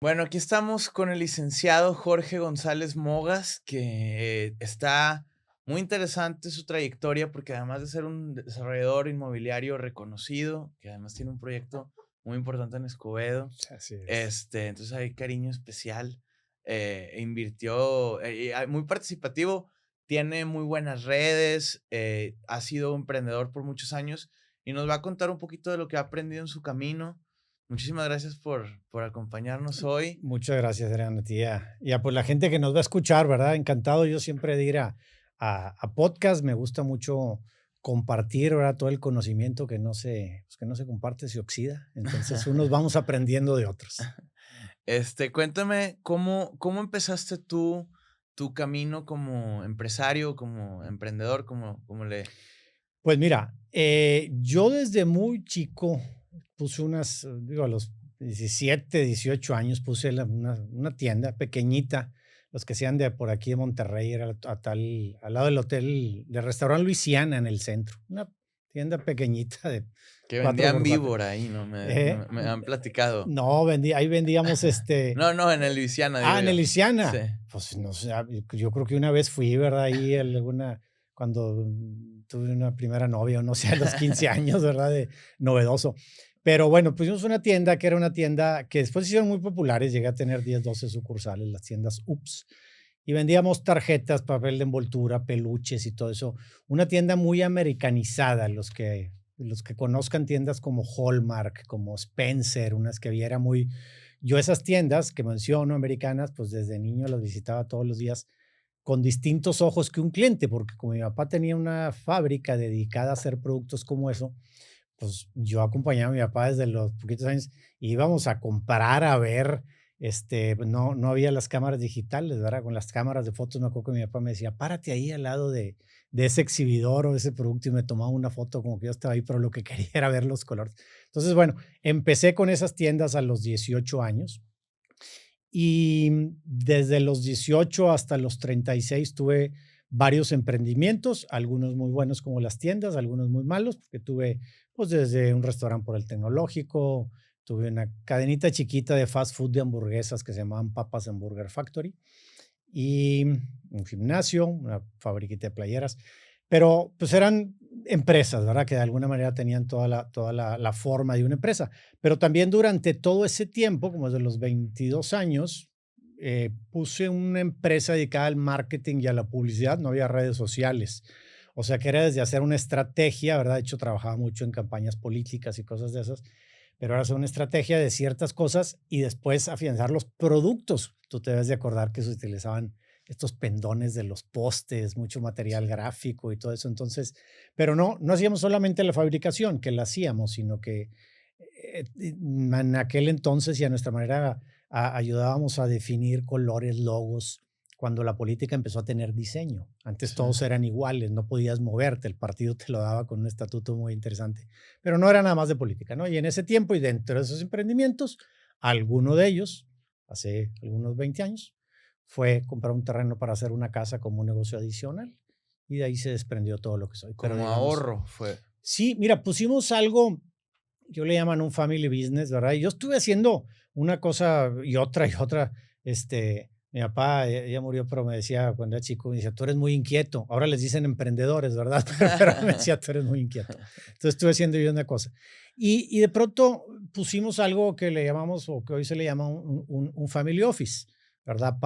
Bueno, aquí estamos con el licenciado Jorge González Mogas, que está muy interesante su trayectoria, porque además de ser un desarrollador inmobiliario reconocido, que además tiene un proyecto muy importante en Escobedo, Así es. entonces hay cariño especial. Invirtió, muy participativo, tiene muy buenas redes, ha sido emprendedor por muchos años y nos va a contar un poquito de lo que ha aprendido en su camino. Muchísimas gracias por acompañarnos hoy. Muchas gracias, Adriana, tía. Y a pues la gente que nos va a escuchar, ¿verdad? Encantado yo siempre de ir a podcast. Me gusta mucho compartir, ¿verdad? Todo el conocimiento que no se comparte, se oxida. Entonces, unos vamos aprendiendo de otros. Cuéntame, ¿cómo empezaste tú tu camino como empresario, como emprendedor, como le Pues mira, yo desde muy chico puse digo, a los 17, 18 años puse una tienda pequeñita, los que sean de por aquí de Monterrey, era al lado del hotel, del restaurante Luisiana en el centro, una tienda pequeñita de que 4 vendían por 4. víbora ahí, ¿no? Eh, Me han platicado. no, ahí vendíamos No, no, en el Luisiana, digo en el yo. Sí. Luisiana. Pues no sé, yo creo que una vez fui, ¿verdad? Ahí cuando tuve una primera novia, o no sé, a los 15 años, ¿verdad? De novedoso. Pero bueno, pusimos una tienda que era una tienda que después se hicieron muy populares, llegué a tener 10, 12 sucursales, las tiendas UPS, y vendíamos tarjetas, papel de envoltura, peluches y todo eso. Una tienda muy americanizada, los que conozcan tiendas como Hallmark, como Spencer, unas que había, era muy. Yo esas tiendas que menciono, americanas, pues desde niño las visitaba todos los días con distintos ojos que un cliente, porque como mi papá tenía una fábrica dedicada a hacer productos como eso, pues yo acompañaba a mi papá desde los poquitos años y íbamos a comprar, a ver, pues, no había las cámaras digitales, ¿verdad? Con las cámaras de fotos me acuerdo que mi papá me decía, párate ahí al lado de ese exhibidor o ese producto y me tomaba una foto como que yo estaba ahí, pero lo que quería era ver los colores. Entonces, bueno, empecé con esas tiendas a los 18 años y desde los 18 hasta los 36 tuve varios emprendimientos, algunos muy buenos como las tiendas, algunos muy malos, porque tuve pues desde un restaurante por el tecnológico, tuve una cadenita chiquita de fast food de hamburguesas que se llamaban Papas and Burger Factory y un gimnasio, una fabriquita de playeras, pero pues eran empresas, ¿verdad? Que de alguna manera tenían toda la forma de una empresa. Pero también durante todo ese tiempo, como desde los 22 años, puse una empresa dedicada al marketing y a la publicidad, no había redes sociales. O sea que era desde hacer una estrategia, ¿verdad? De hecho, trabajaba mucho en campañas políticas y cosas de esas, pero era hacer una estrategia de ciertas cosas y después afianzar los productos. Tú te debes de acordar que se utilizaban estos pendones de los postes, mucho material Sí. gráfico y todo eso. Entonces, pero no hacíamos solamente la fabricación, que la hacíamos, sino que en aquel entonces y a nuestra manera ayudábamos a definir colores, logos, cuando la política empezó a tener diseño. Antes Sí. todos eran iguales, no podías moverte, el partido te lo daba con un estatuto muy interesante, pero no era nada más de política, ¿no? Y en ese tiempo y dentro de esos emprendimientos, alguno de ellos, hace algunos 20 años, fue comprar un terreno para hacer una casa como un negocio adicional y de ahí se desprendió todo lo que soy. Pero Como digamos, ahorro fue. sí, mira, pusimos algo, yo le llaman un family business, ¿verdad? Y yo estuve haciendo una cosa y otra. Mi papá ya murió, pero me decía cuando era chico, me decía, tú eres muy inquieto. Ahora les dicen emprendedores, ¿verdad? Pero me decía, tú eres muy inquieto. Entonces estuve haciendo yo una cosa. Y de pronto pusimos algo que le llamamos, o que hoy se le llama un family office, ¿verdad?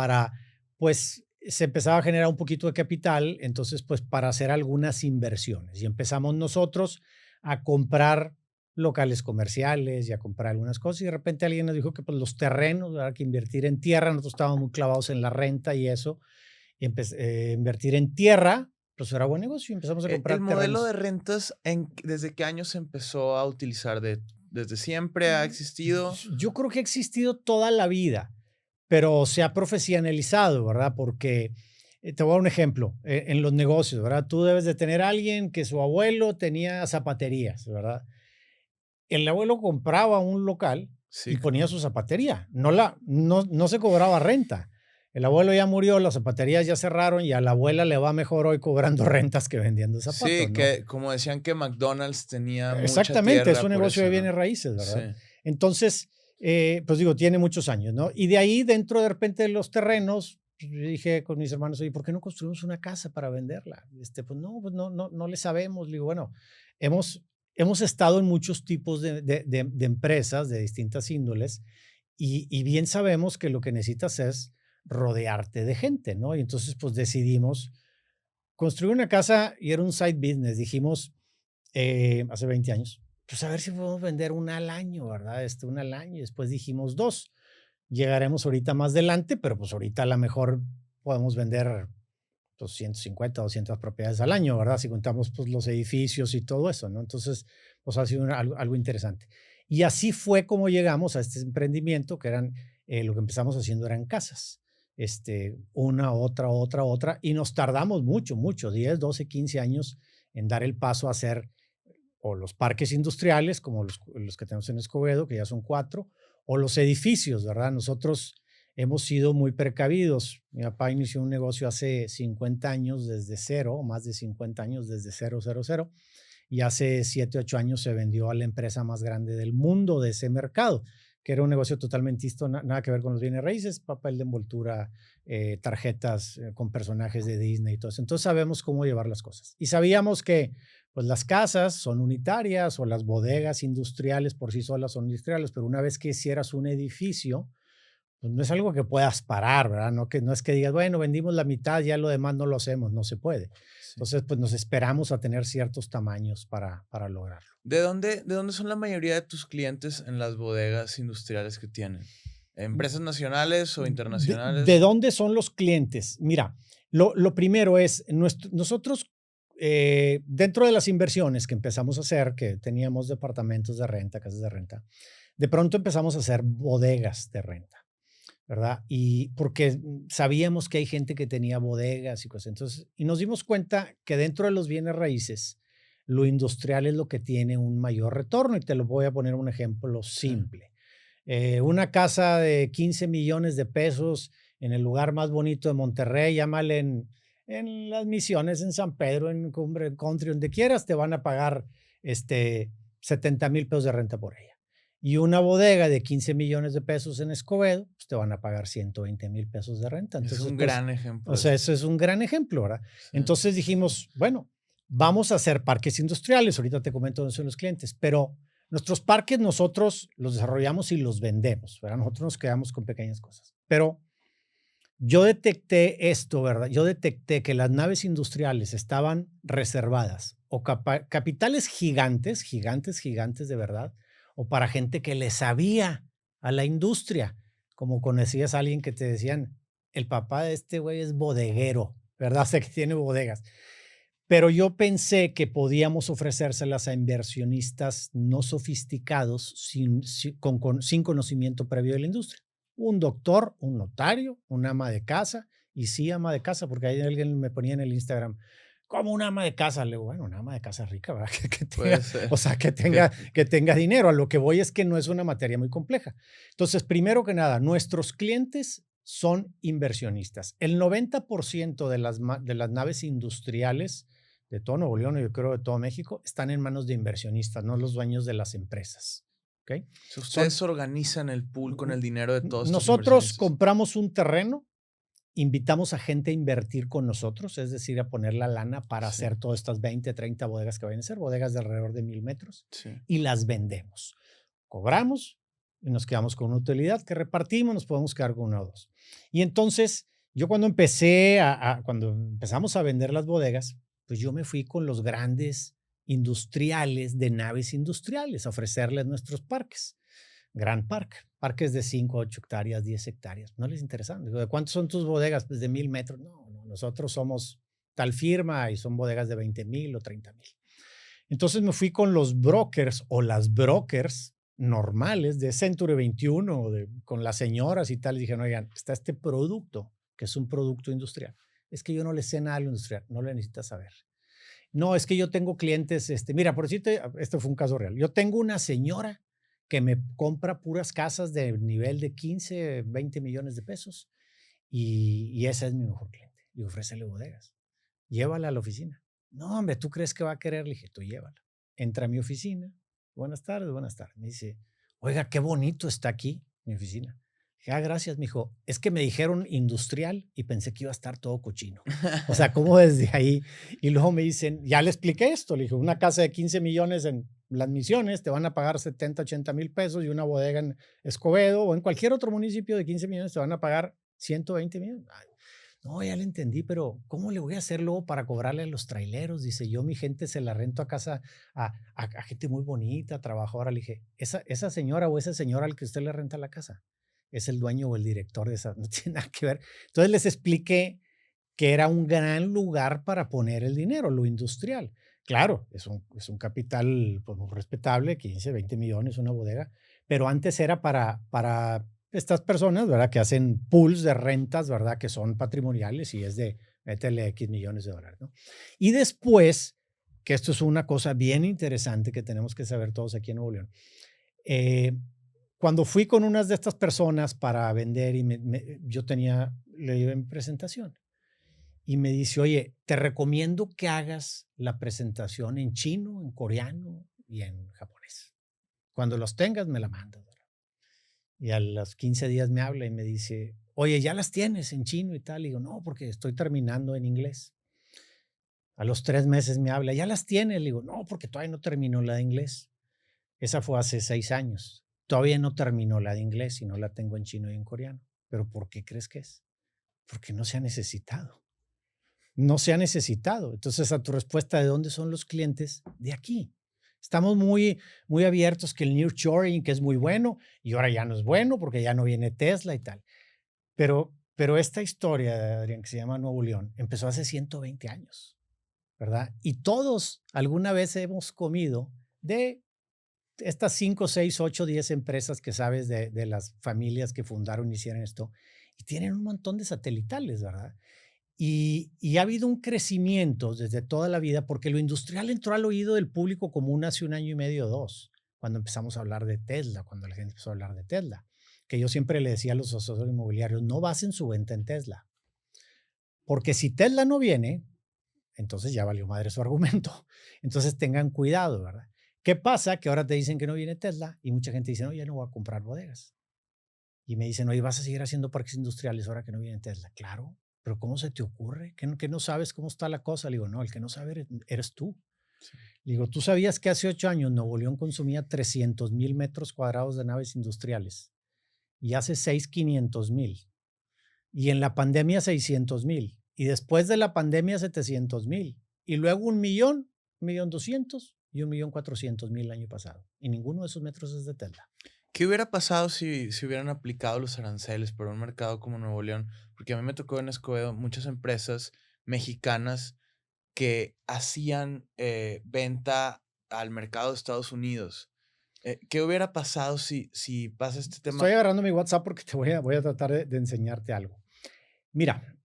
Pues, se empezaba a generar un poquito de capital, entonces, pues, para hacer algunas inversiones. Y empezamos nosotros a comprar locales comerciales y a comprar algunas cosas, y de repente alguien nos dijo que, pues, los terrenos, ¿verdad? Que invertir en tierra, nosotros estábamos muy clavados en la renta y eso, y invertir en tierra, pues, era buen negocio, y empezamos a El comprar modelo de terrenos. rentas, ¿desde qué año se empezó a utilizar? ¿Desde siempre ha existido? Yo creo que ha existido toda la vida, pero se ha profesionalizado, ¿verdad? Porque te voy a dar un ejemplo, en los negocios, ¿verdad? Tú debes de tener a alguien que su abuelo tenía zapaterías, ¿verdad? El abuelo compraba un local Sí, y ponía claro. su zapatería, no se cobraba renta. El abuelo ya murió, las zapaterías ya cerraron y a la abuela le va mejor hoy cobrando rentas que vendiendo zapatos, Sí, ¿no? que como decían que McDonald's tenía mucha Exactamente, es tierra, un por negocio eso, de ¿no? bienes raíces, Sí. ¿verdad? Entonces, Pues digo, tiene muchos años, ¿no? Y de ahí, dentro de repente de los terrenos, pues, yo dije con mis hermanos, oye, ¿por qué no construimos una casa para venderla? Pues no, no le sabemos. Le digo, bueno, hemos, hemos estado en muchos tipos de empresas de distintas índoles y bien sabemos que lo que necesitas es rodearte de gente, ¿no? Y entonces, pues decidimos construir una casa y era un side business. Dijimos, hace 20 años, pues a ver si podemos vender una al año, ¿verdad? Una al año. Y después dijimos dos. Llegaremos ahorita más adelante, pero pues ahorita a lo mejor podemos vender pues 150, 200 propiedades al año, ¿verdad? Si contamos pues los edificios y todo eso, ¿no? Entonces, pues ha sido algo interesante. Y así fue como llegamos a este emprendimiento, que eran, lo que empezamos haciendo eran casas. Una, otra, y nos tardamos mucho, mucho, 10, 12, 15 años en dar el paso a hacer o los parques industriales, como los que tenemos en Escobedo, que ya son 4, o los edificios, ¿verdad? Nosotros hemos sido muy precavidos. Mi papá inició un negocio hace 50 años desde cero, o más de 50 años desde cero, cero, cero, y hace 7, 8 años se vendió a la empresa más grande del mundo de ese mercado, que era un negocio totalmente nada que ver con los bienes raíces, papel de envoltura, tarjetas con personajes de Disney y todo eso. Entonces sabemos cómo llevar las cosas. Y sabíamos que pues las casas son unitarias o las bodegas industriales por sí solas son industriales, pero una vez que hicieras un edificio, pues no es algo que puedas parar, ¿verdad? No es que digas, bueno, vendimos la mitad, ya lo demás no lo hacemos, no se puede. Sí. Entonces, pues nos esperamos a tener ciertos tamaños para lograrlo. ¿De dónde son la mayoría de tus clientes en las bodegas industriales que tienen? ¿Empresas nacionales o ¿De internacionales? dónde son los clientes? Mira, lo primero es, nosotros, dentro de las inversiones que empezamos a hacer, que teníamos departamentos de renta, casas de renta, de pronto empezamos a hacer bodegas de renta. ¿Verdad? Y porque sabíamos que hay gente que tenía bodegas y cosas. Entonces, y nos dimos cuenta que dentro de los bienes raíces, lo industrial es lo que tiene un mayor retorno. Y te lo voy a poner un ejemplo Sí. simple. Una casa de 15 millones de pesos en el lugar más bonito de Monterrey, llámale en Las Misiones, en San Pedro, en Cumbre Country, donde quieras, te van a pagar este, 70,000 pesos de renta por ella. Y una bodega de 15 millones de pesos en Escobedo, pues te van a pagar 120,000 pesos de renta. Es Entonces, un pues, gran o ejemplo sea, eso. eso es un gran ejemplo, ¿verdad? Sí. Entonces dijimos, bueno, vamos a hacer parques industriales. Ahorita te comento dónde son los clientes, pero nuestros parques nosotros los desarrollamos y los vendemos, ¿verdad? Nosotros nos quedamos con pequeñas cosas. Pero yo detecté esto, ¿verdad? Yo detecté que las naves industriales estaban reservadas o capitales gigantes, gigantes, gigantes de verdad, o para gente que le sabía a la industria, como conocías a alguien que te decían, el papá de este güey es bodeguero, ¿verdad? O sea, que tiene bodegas. Pero yo pensé que podíamos ofrecérselas a inversionistas no sofisticados sin conocimiento previo de la industria. Un doctor, un notario, un ama de casa, y sí ama de casa, porque ahí alguien me ponía en el Instagram, como un ama de casa. Le digo, bueno, una ama de casa rica, ¿verdad? Que Puede tenga, ser. o sea, Que que tenga dinero. A lo que voy es que no es una materia muy compleja. Entonces, primero que nada, nuestros clientes son inversionistas. El 90% de las naves industriales de todo Nuevo León y yo creo de todo México están en manos de inversionistas, no los dueños de las empresas. ¿Ok? si Son, ustedes organizan el pool con el dinero de todos estos nosotros inversionistas. compramos un terreno, invitamos a gente a invertir con nosotros, es decir, a poner la lana para Sí, hacer todas estas 20, 30 bodegas que vayan a ser, bodegas de alrededor de 1,000 metros, sí. y las vendemos. Cobramos y nos quedamos con una utilidad que repartimos, nos podemos quedar con una o dos. Y entonces, yo cuando cuando empezamos a vender las bodegas, pues yo me fui con los grandes industriales de naves industriales a ofrecerles nuestros parques. Gran parque, parques de 5, 8 hectáreas, 10 hectáreas. No les interesaban. Digo, ¿de cuántos son tus bodegas? Pues de 1,000 metros. No, no, nosotros somos tal firma y son bodegas de 20,000 o 30,000. Entonces me fui con los brokers o las brokers normales de Century 21, con las señoras y tal. Y dije, no, oigan, está este producto, que es un producto industrial. Es que yo no le sé nada a lo industrial, no le necesitas saber. No, es que yo tengo clientes, mira, por decirte, esto fue un caso real. Yo tengo una señora que me compra puras casas de nivel de 15, 20 millones de pesos y esa es mi mejor cliente. Y ofrécele bodegas. Llévala a la oficina. No, hombre, ¿tú crees que va a querer? Le dije, tú llévala. Entra a mi oficina. Buenas tardes, buenas tardes. Me dice, Oiga, qué bonito está aquí mi oficina. Dije, gracias, mijo. Es que me dijeron industrial y pensé que iba a estar todo cochino. O sea, ¿cómo desde ahí? Y luego me dicen, ya le expliqué esto. Le dije, una casa de 15 millones en Las Misiones te van a pagar 70, 80 mil pesos y una bodega en Escobedo o en cualquier otro municipio de 15 millones te van a pagar 120 millones. Ay, no, ya le entendí, pero ¿cómo le voy a hacer luego para cobrarle a los traileros? Dice, yo mi gente se la rento a casa a gente muy bonita, trabajadora. Le dije, esa señora o ese señor al que usted le renta la casa es el dueño o el director de esa, no tiene nada que ver. Entonces les expliqué que era un gran lugar para poner el dinero, lo industrial. Claro, es un capital pues, muy respetable, 15, 20 millones, una bodega, pero antes era para estas personas, ¿verdad? Que hacen pools de rentas, ¿verdad? Que son patrimoniales y es de, métele X millones de dólares, ¿no? Y después, que esto es una cosa bien interesante que tenemos que saber todos aquí en Nuevo León, eh, cuando fui con unas de estas personas para vender y yo le iba en presentación y me dice, oye, te recomiendo que hagas la presentación en chino, en coreano y en japonés. Cuando los tengas, me la mandas. Y a los 15 días me habla y me dice, oye, ¿ya las tienes en chino y tal? Y digo, no, porque estoy terminando en inglés. A los 3 meses me habla, ¿ya las tienes? Le digo, no, porque todavía no termino la de inglés. Esa fue hace 6 años. Todavía no terminó la de inglés y no la tengo en chino y en coreano. ¿Pero por qué crees que es? Porque no se ha necesitado. No se ha necesitado. Entonces, a tu respuesta, ¿de dónde son los clientes? De aquí. Estamos muy abiertos que el nearshoring, que es muy bueno, y ahora ya no es bueno porque ya no viene Tesla y tal. Pero esta historia, Adrián, que se llama Nuevo León, empezó hace 120 años, ¿verdad? Y todos alguna vez hemos comido de estas 5, 6, 8, 10 empresas que sabes de las familias que fundaron y hicieron esto, y tienen un montón de satelitales, ¿verdad? Y ha habido un crecimiento desde toda la vida, porque lo industrial entró al oído del público común hace 1 año y medio o 2, cuando empezamos a hablar de Tesla, cuando la gente empezó a hablar de Tesla, que yo siempre le decía a los asesores inmobiliarios, no basen su venta en Tesla, porque si Tesla no viene, entonces ya valió madre su argumento. Entonces tengan cuidado, ¿verdad? ¿Qué pasa? Que ahora te dicen que no viene Tesla y mucha gente dice, no, ya no voy a comprar bodegas. Y me dicen, oye, ¿vas a seguir haciendo parques industriales ahora que no viene Tesla? Claro, pero ¿cómo se te ocurre? ¿Que no sabes cómo está la cosa? Le digo, no, el que no sabe eres tú. Sí. Le digo, ¿tú sabías que hace 8 años Nuevo León consumía 300,000 metros cuadrados de naves industriales? Y hace 6, 500,000. Y en la pandemia 600,000. Y después de la pandemia 700,000. Y luego 1,000,000, 1,200,000 y 1,400,000 el año pasado. Y ninguno de esos metros es de Tesla. ¿Qué hubiera pasado si hubieran aplicado los aranceles para un mercado como Nuevo León? Porque a mí me tocó en Escobedo muchas empresas mexicanas que hacían venta al mercado de Estados Unidos. ¿Qué hubiera pasado si pasa este Estoy tema? agarrando mi WhatsApp porque voy a tratar de enseñarte algo. Mira,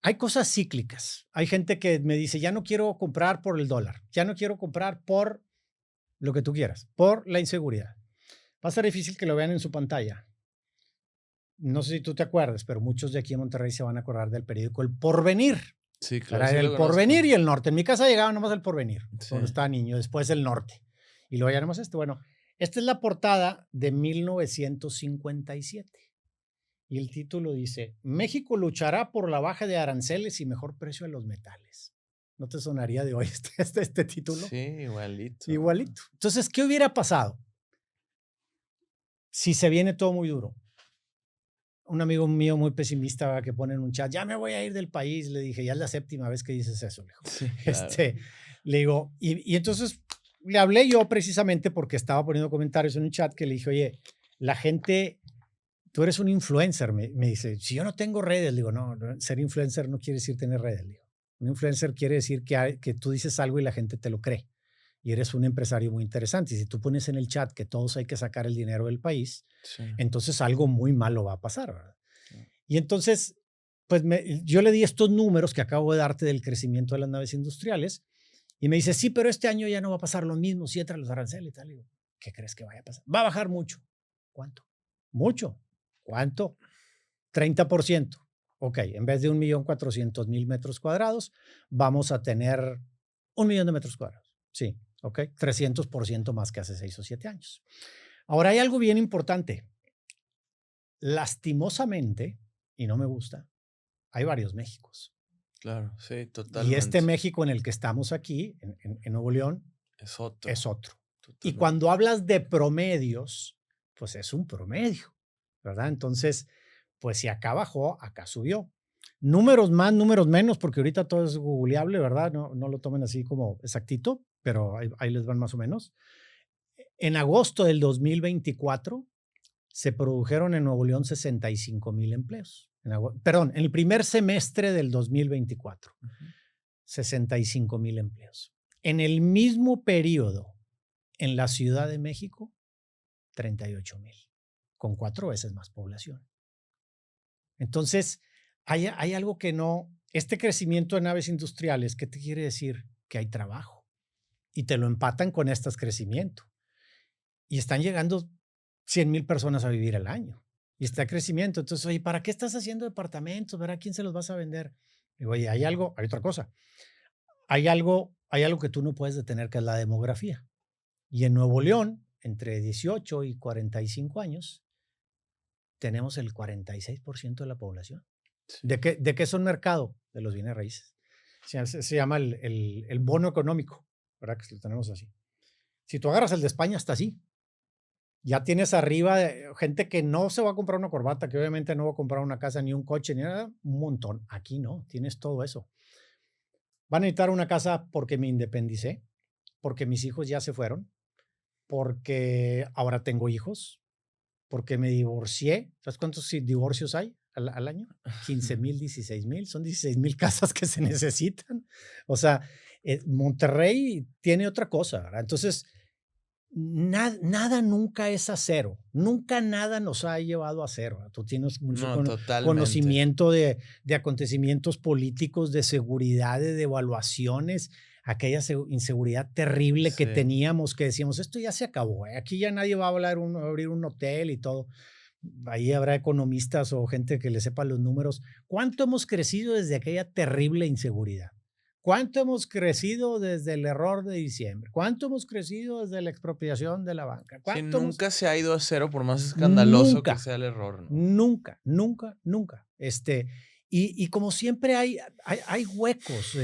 hay cosas cíclicas. Hay gente que me dice, ya no quiero comprar por el dólar, ya no quiero comprar por lo que tú quieras, por la inseguridad. Va a ser difícil que lo vean en su pantalla. No sé si tú te acuerdas, pero muchos de aquí en Monterrey se van a acordar del periódico El Porvenir. Sí, claro, Era sí lo el Porvenir conozco. y el Norte. En mi casa llegaba nomás el Porvenir, Sí. cuando estaba niño, después el Norte. Y luego ya nomás este. Bueno, esta es la portada de 1957. Y el título dice, México luchará por la baja de aranceles y mejor precio a los metales. ¿No te sonaría de hoy este título? Sí, igualito. Igualito. Entonces, ¿qué hubiera pasado si se viene todo muy duro? Un amigo mío muy pesimista que pone en un chat, ya me voy a ir del país. Le dije, ya es la 7ª vez que dices eso. Le digo, Sí, claro. le digo, y entonces le hablé yo precisamente porque estaba poniendo comentarios en un chat que le dije, oye, la gente, tú eres un influencer. Me dice, si yo no tengo redes, le digo, no, ser influencer no quiere decir tener redes. Le digo, un influencer quiere decir que tú dices algo y la gente te lo cree. Y eres un empresario muy interesante. Y si tú pones en el chat que todos hay que sacar el dinero del país, Sí. entonces algo muy malo va a pasar, ¿verdad? Sí. Y entonces, pues yo le di estos números que acabo de darte del crecimiento de las naves industriales y me dice, sí, pero este año ya no va a pasar lo mismo, si entran los aranceles y tal. Y digo, ¿qué crees que vaya a pasar? Va a bajar mucho. ¿Cuánto? Mucho. ¿Cuánto? 30%. Ok, en vez de 1,400,000 metros cuadrados, vamos a tener 1,000,000 de metros cuadrados. Sí, ok, 300% más que hace 6 o 7 años. Ahora hay algo bien importante. Lastimosamente, y no me gusta, hay varios Méxicos. Claro, sí, Y este totalmente. México en el que estamos aquí, en Nuevo León, Es otro, es otro. Y totalmente. cuando hablas de promedios, pues es un promedio, ¿verdad? Entonces, pues si acá bajó, acá subió. Números más, números menos, porque ahorita todo es googleable, ¿verdad? No lo tomen así como exactito, pero ahí les van más o menos. En agosto del 2024 se produjeron en Nuevo León 65,000 empleos. Perdón, en el primer semestre del 2024, Ujú. 65,000 empleos. En el mismo periodo, en la Ciudad de México, 38,000, con 4 veces más población. Entonces, hay algo que no, este crecimiento de naves industriales, ¿qué te quiere decir? Que hay trabajo y te lo empatan con este crecimiento. Y están llegando 100,000 personas a vivir al año. Y está crecimiento. Entonces, oye, ¿para qué estás haciendo departamentos? ¿Verdad? ¿A quién se los vas a vender? Digo, oye, hay otra cosa. Hay algo que tú no puedes detener, que es la demografía. Y en Nuevo León, entre 18 y 45 años, tenemos el 46% de la población. Sí. ¿De qué es un mercado? De los bienes raíces. Se llama el bono económico, ¿verdad? Que lo tenemos así. Si tú agarras el de España, está así. Ya tienes arriba gente que no se va a comprar una corbata, que obviamente no va a comprar una casa, ni un coche, ni nada, un montón. Aquí no, tienes todo eso. Van a necesitar una casa porque me independicé, porque mis hijos ya se fueron, porque ahora tengo hijos, porque me divorcié. ¿Sabes cuántos divorcios hay al año? 15,000, 16,000. Son 16,000 casas que se necesitan. O sea, Monterrey tiene otra cosa, ¿verdad? Entonces, nada nunca es a cero. Nunca nada nos ha llevado a cero, ¿verdad? Tú tienes mucho No, totalmente. conocimiento de acontecimientos políticos, de seguridad, de devaluaciones, aquella inseguridad terrible que Sí. teníamos, que decíamos, esto ya se acabó, ¿eh? Aquí ya nadie va a abrir un hotel y todo. Ahí habrá economistas o gente que le sepa los números. ¿Cuánto hemos crecido desde aquella terrible inseguridad? ¿Cuánto hemos crecido desde el error de diciembre? ¿Cuánto hemos crecido desde la expropiación de la banca? Sí, ¿Cuánto hemos? nunca se ha ido a cero por más escandaloso que Nunca, sea el error, ¿no? nunca, nunca, nunca. Y como siempre hay huecos.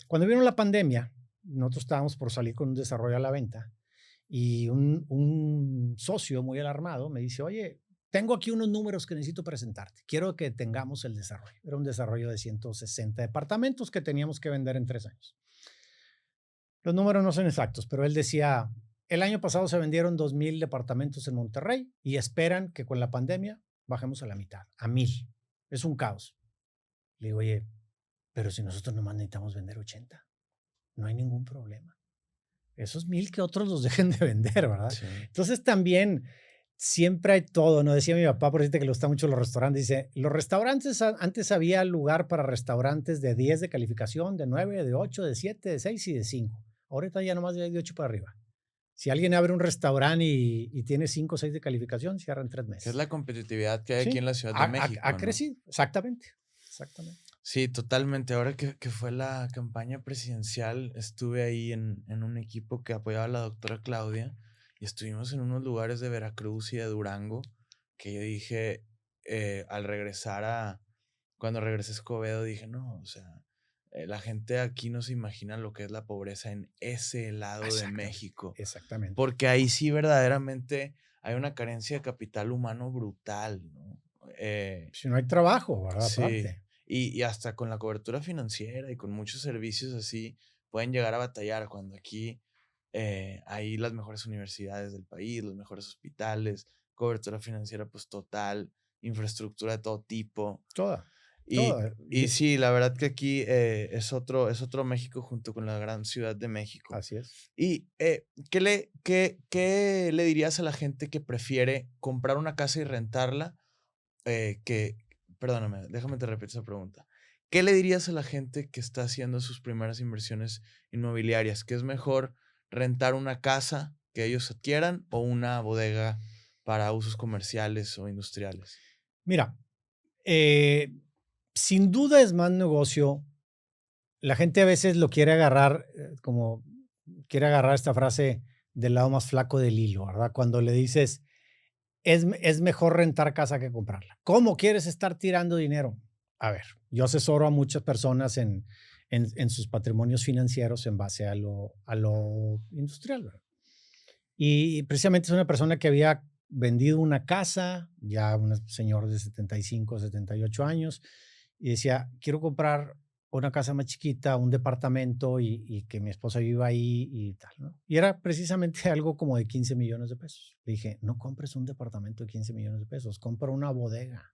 Cuando vino la pandemia, nosotros estábamos por salir con un desarrollo a la venta y un socio muy alarmado me dice, oye, tengo aquí unos números que necesito presentarte. Quiero que tengamos el desarrollo. Era un desarrollo de 160 departamentos que teníamos que vender en 3 años. Los números no son exactos, pero él decía, el año pasado se vendieron 2,000 departamentos en Monterrey y esperan que con la pandemia bajemos a la mitad, a 1,000. Es un caos. Le digo, oye, pero si nosotros nomás necesitamos vender 80, no hay ningún problema. Esos 1,000 que otros los dejen de vender, ¿verdad? Sí. Entonces también siempre hay todo, ¿no? Decía mi papá, por decirte que le gustan mucho los restaurantes, dice, los restaurantes, antes había lugar para restaurantes de 10 de calificación, de 9, de 8, de 7, de 6 y de 5. Ahorita ya nomás hay de 8 para arriba. Si alguien abre un restaurante y tiene 5 o 6 de calificación, cierra en 3 Que es meses. la competitividad que hay aquí Sí, en la Ciudad de ha México, ¿no? crecido, exactamente, exactamente. Sí, totalmente. Ahora que fue la campaña presidencial, estuve ahí en un equipo que apoyaba a la doctora Claudia y estuvimos en unos lugares de Veracruz y de Durango que yo dije, al regresar cuando regresé a Escobedo, dije, no, o sea, la gente aquí no se imagina lo que es la pobreza en ese lado de Exactamente, México, exactamente. porque ahí sí verdaderamente hay una carencia de capital humano brutal, ¿no? Si no hay trabajo, ¿verdad? Sí, Aparte. y hasta con la cobertura financiera y con muchos servicios así, pueden llegar a batallar cuando aquí hay las mejores universidades del país, los mejores hospitales, cobertura financiera pues total, infraestructura de todo tipo. Toda, Y, toda. y sí, la verdad que aquí es otro México junto con la gran Ciudad de México. Así es. ¿Y qué le dirías a la gente que prefiere comprar una casa y rentarla que, perdóname, déjame te repito esa pregunta. ¿Qué le dirías a la gente que está haciendo sus primeras inversiones inmobiliarias? ¿Que es mejor rentar una casa que ellos adquieran o una bodega para usos comerciales o industriales? Mira, eh, sin duda es más negocio. La gente a veces lo quiere agarrar, como quiere agarrar esta frase, del lado más flaco del hilo, ¿verdad? Cuando le dices, es mejor rentar casa que comprarla. ¿Cómo quieres estar tirando dinero? A ver, yo asesoro a muchas personas en sus patrimonios financieros en base a lo industrial, ¿verdad? Y precisamente es una persona que había vendido una casa, ya un señor de 75, 78 años, y decía, quiero comprar una casa más chiquita, un departamento y que mi esposa viva ahí y tal, ¿no? Y era precisamente algo como de 15 millones de pesos. Le dije, no compres un departamento de 15 millones de pesos, compra una bodega.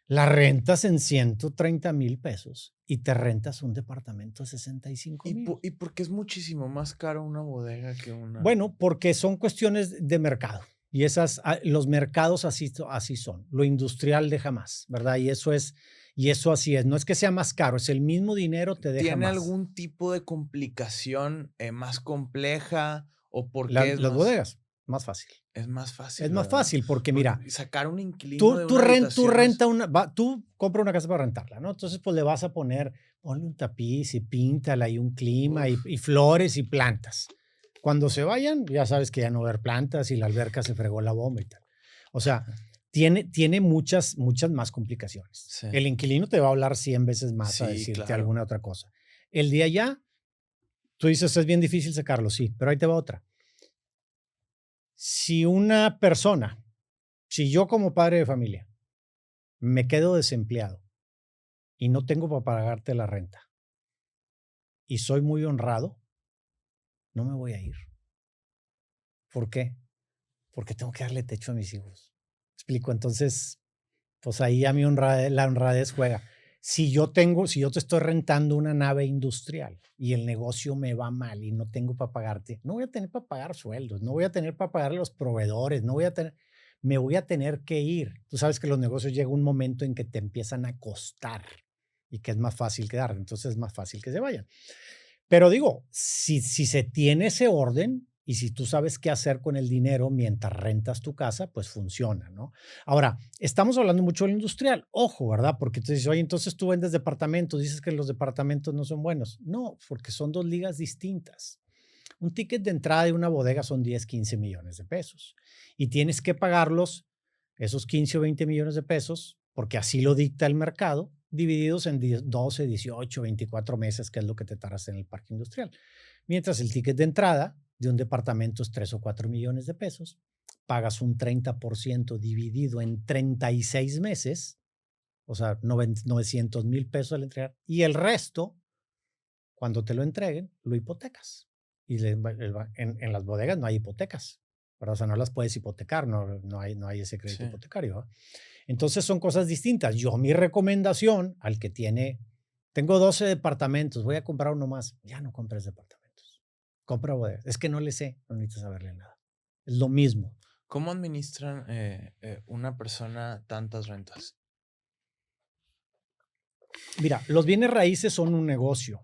La rentas en 130,000 pesos y te rentas un departamento de 65,000. ¿Y por qué es muchísimo más caro una bodega que una? Bueno, porque son cuestiones de mercado y los mercados así son. Lo industrial deja más, ¿verdad? Y eso así es. No es que sea más caro, es el mismo dinero te deja ¿Tiene más. algún tipo de complicación más compleja o por qué Las bodegas, más fácil. es más Es fácil, más verdad? fácil porque Porque mira, sacar un inquilino tú, de tú, una ren- tú habitación es... renta tú compras una casa para rentarla, ¿no? Entonces, pues le vas a ponle un tapiz y píntala y un clima Uf, y flores y plantas. Cuando se vayan, ya sabes que ya no va a haber plantas y la alberca se fregó la bomba y tal. O sea, tiene muchas, muchas más complicaciones. sí, El inquilino te va a hablar 100 veces más a sí, decirte claro. alguna otra cosa. El día ya, tú dices, es bien difícil sacarlo, sí, pero ahí te va otra. Si una persona, si yo como padre de familia me quedo desempleado y no tengo para pagarte la renta y soy muy honrado, no me voy a ir. ¿Por qué? Porque tengo que darle techo a mis hijos. ¿Explico? Entonces, pues ahí a mi la honradez juega. Si yo te estoy rentando una nave industrial y el negocio me va mal y no tengo para pagarte, no voy a tener para pagar sueldos, no voy a tener para pagar a los proveedores, me voy a tener que ir. Tú sabes que los negocios llega un momento en que te empiezan a costar y que es más fácil quedar, entonces es más fácil que se vayan. Pero digo, si se tiene ese orden y si tú sabes qué hacer con el dinero mientras rentas tu casa, pues funciona, ¿no? Ahora, estamos hablando mucho del industrial. Ojo, ¿verdad? Porque tú dices, oye, entonces tú vendes departamentos, dices que los departamentos no son buenos. No, porque son dos ligas distintas. Un ticket de entrada de una bodega son 10, 15 millones de pesos y tienes que pagarlos, esos 15 o 20 millones de pesos, porque así lo dicta el mercado, divididos en 12, 18, 24 meses, que es lo que te tardas en el parque industrial. Mientras el ticket de entrada de un departamento es 3 o 4 millones de pesos, pagas un 30% dividido en 36 meses, o sea, 900,000 pesos al entregar, y el resto, cuando te lo entreguen, lo hipotecas. Y en las bodegas no hay hipotecas, ¿verdad? O sea, no las puedes hipotecar, no hay ese crédito Sí. hipotecario, ¿verdad? Entonces son cosas distintas. Yo, mi recomendación al que tengo 12 departamentos, voy a comprar uno más, ya no compres departamentos, compra bodegas. Es que no le sé, no necesitas saberle nada. Es lo mismo. ¿Cómo administran una persona tantas rentas? Mira, los bienes raíces son un negocio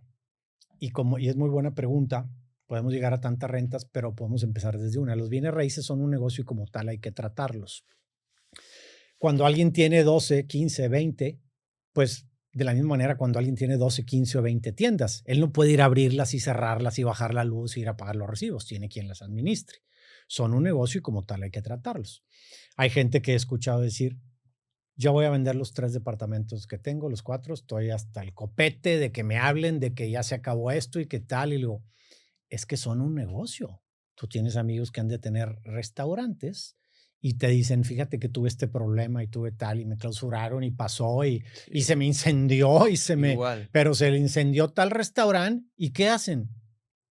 y es muy buena pregunta. Podemos llegar a tantas rentas, pero podemos empezar desde una. Los bienes raíces son un negocio y como tal hay que tratarlos. Cuando alguien tiene 12, 15, 20, pues de la misma manera cuando alguien tiene 12, 15 o 20 tiendas, él no puede ir a abrirlas y cerrarlas y bajar la luz y ir a pagar los recibos, tiene quien las administre. Son un negocio y como tal hay que tratarlos. Hay gente que he escuchado decir, yo voy a vender los 3 departamentos que tengo, los 4, estoy hasta el copete de que me hablen de que ya se acabó esto y qué tal, y luego, es que son un negocio. Tú tienes amigos que han de tener restaurantes y te dicen, fíjate que tuve este problema y tuve tal y me clausuraron y pasó y Sí, se me incendió igual. pero se le incendió tal restaurante y ¿qué hacen?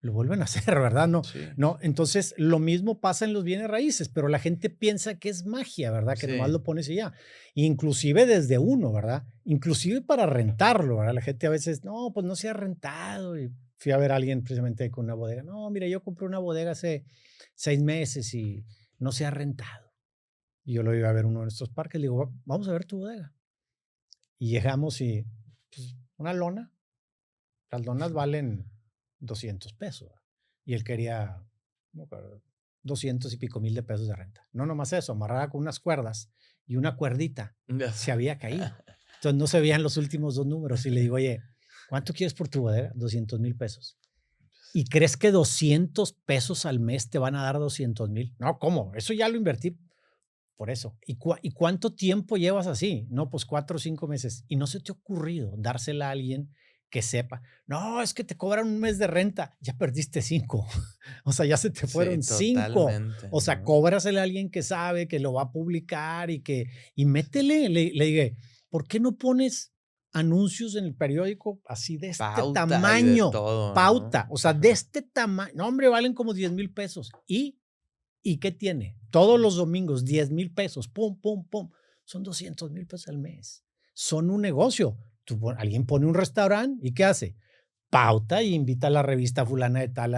Lo vuelven a hacer, ¿verdad? No, Sí, no. Entonces, lo mismo pasa en los bienes raíces, pero la gente piensa que es magia, ¿verdad? Que nomás sí, lo pones y ya. Inclusive desde uno, ¿verdad? Inclusive para rentarlo, ¿verdad? La gente a veces, no, pues no se ha rentado. Y fui a ver a alguien precisamente con una bodega. No, mira, yo compré una bodega hace 6 meses y no se ha rentado. Y yo lo iba a ver uno de nuestros parques. Le digo, vamos a ver tu bodega. Y llegamos y, pues, una lona. Las lonas valen 200 pesos. ¿Verdad? Y él quería, no me acuerdo, 200 y pico mil de pesos de renta. No nomás eso, amarrada con unas cuerdas y una cuerdita ya se sé. había caído. Entonces no se veían los últimos dos números. Y le digo, oye, ¿cuánto quieres por tu bodega? 200,000 pesos. ¿Y crees que 200 pesos al mes te van a dar 200,000? No, ¿cómo? Eso ya lo invertí por eso. ¿Y cuánto tiempo llevas así? No, pues 4 o 5 meses. ¿Y no se te ha ocurrido dársela a alguien que sepa? No, es que te cobran un mes de renta. Ya perdiste 5. O sea, ya se te Sí, fueron 5. totalmente, O sea, ¿no? cóbrasela a alguien que sabe, que lo va a publicar y métele. Le dije, ¿por qué no pones anuncios en el periódico así de este Pauta y de tamaño? todo, ¿no? Pauta. O sea, de Ajá. este tamaño. No, hombre, valen como 10,000 pesos. ¿Y qué tiene? Todos los domingos, 10,000 pesos, pum, pum, pum. Son 200,000 pesos al mes. Son un negocio. Alguien pone un restaurante y ¿qué hace? Pauta y invita a la revista fulana de tal,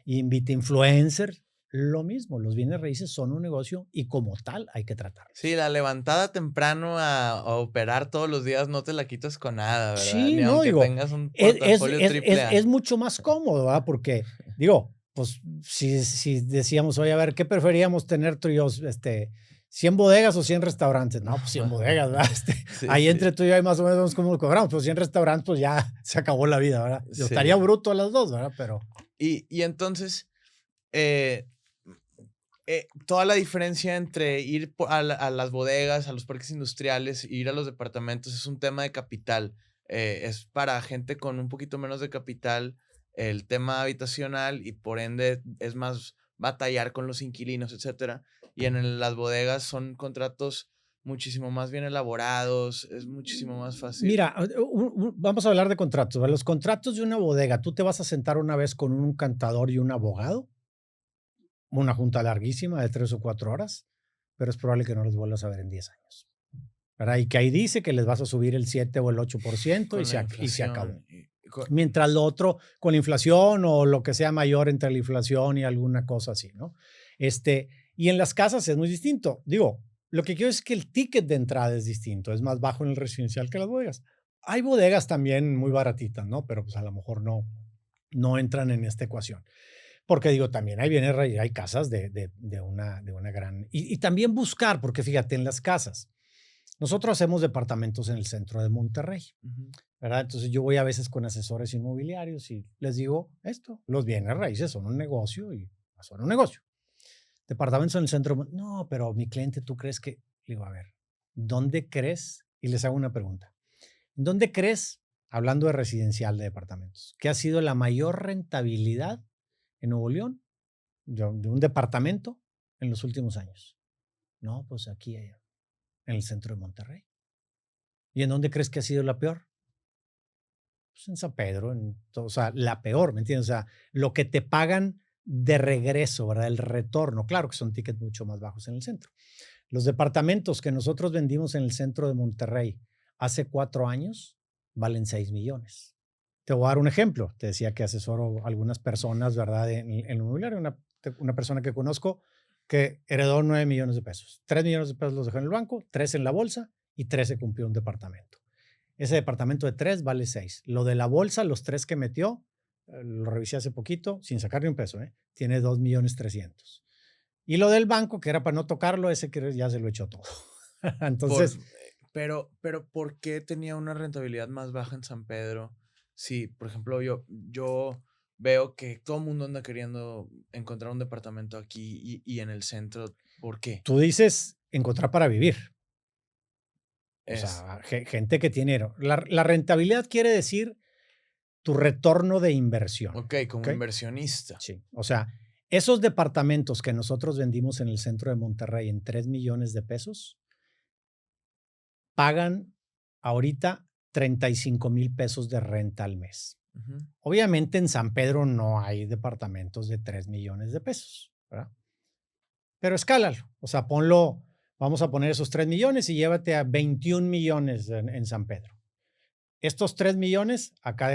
invita influencers. Lo mismo, los bienes raíces son un negocio y como tal hay que Sí, tratarlos. la levantada temprano a operar todos los días no te la quitas con nada, ¿verdad? Sí, Ni no, aunque digo, tengas un es, es, portafolio es, triple es, A. es mucho más cómodo, ¿verdad? Porque, digo, pues si decíamos, oye, a ver, ¿qué preferíamos tener tú y yo? 100 bodegas o 100 restaurantes. No, pues 100 bodegas, ¿verdad? Sí, Ahí sí, entre tú y yo hay más o menos cómo lo cobramos, pero 100 restaurantes, pues ya se acabó la vida, ¿verdad? Yo estaría sí. bruto a las dos, ¿verdad? Pero Y entonces, eh, toda la diferencia entre ir a las bodegas, a los parques industriales, e ir a los departamentos es un tema de capital. Es para gente con un poquito menos de capital el tema habitacional y por ende es más batallar con los inquilinos, etcétera. Y en las bodegas son contratos muchísimo más bien elaborados, es muchísimo más fácil. mira, vamos a hablar de contratos, ¿verdad? Los contratos de una bodega, tú te vas a sentar una vez con un cantador y un abogado, una junta larguísima de 3 o 4 horas, pero es probable que no los vuelvas a ver en 10 años. ¿Verdad? Y que ahí dice que les vas a subir el 7 o el 8% Con la y se acabó. inflación. Mientras lo otro, con la inflación o lo que sea mayor entre la inflación y alguna cosa así, ¿no? Y en las casas es muy distinto. Digo, lo que quiero es que el ticket de entrada es distinto, es más bajo en el residencial que las bodegas. Hay bodegas también muy baratitas, ¿no? Pero pues a lo mejor no entran en esta ecuación. Porque digo, también hay bienes, hay casas de una gran. Y también buscar, porque fíjate, en las casas, nosotros hacemos departamentos en el centro de Monterrey, Ujú. ¿verdad? Entonces yo voy a veces con asesores inmobiliarios y les digo esto, los bienes raíces son un negocio y son un negocio. Departamentos en el centro, no, pero mi cliente, ¿tú crees que? Le digo, a ver, ¿dónde crees? Y les hago una pregunta. ¿Dónde crees, hablando de residencial de departamentos, que ha sido la mayor rentabilidad en Nuevo León de un departamento en los últimos años? No, pues aquí, allá, en el centro de Monterrey. ¿Y en dónde crees que ha sido la peor? Pues en San Pedro, o sea, la peor, ¿me entiendes? O sea, lo que te pagan de regreso, ¿verdad? El retorno. Claro que son tickets mucho más bajos en el centro. Los departamentos que nosotros vendimos en el centro de Monterrey hace 4 años valen 6 millones. Te voy a dar un ejemplo. Te decía que asesoro a algunas personas, ¿verdad? En el inmobiliario. Una persona que conozco que heredó 9 millones de pesos. 3 millones de pesos los dejó en el banco, 3 en la bolsa y 3 se cumplió un departamento. Ese departamento de 3 vale 6. Lo de la bolsa, los 3 que metió, lo revisé hace poquito, sin sacar ni un peso, tiene 2,300,000. Y lo del banco, que era para no tocarlo, ese que ya se lo echó todo. Por, Entonces, pero ¿por qué tenía una rentabilidad más baja en San Pedro? Sí, por ejemplo, yo veo que todo el mundo anda queriendo encontrar un departamento aquí y en el centro. ¿Por qué? tú dices encontrar para vivir. O Es, sea, gente que tiene. La rentabilidad quiere decir tu retorno de inversión. ok, como ¿Ok? inversionista. Sí. O sea, esos departamentos que nosotros vendimos en el centro de Monterrey en 3 millones de pesos, pagan ahorita 35,000 pesos de renta al mes. Ujú. Obviamente en San Pedro no hay departamentos de 3 millones de pesos, ¿verdad? Pero escálalo, o sea, ponlo, vamos a poner esos 3 millones y llévate a 21 millones en San Pedro. Estos 3 millones, acá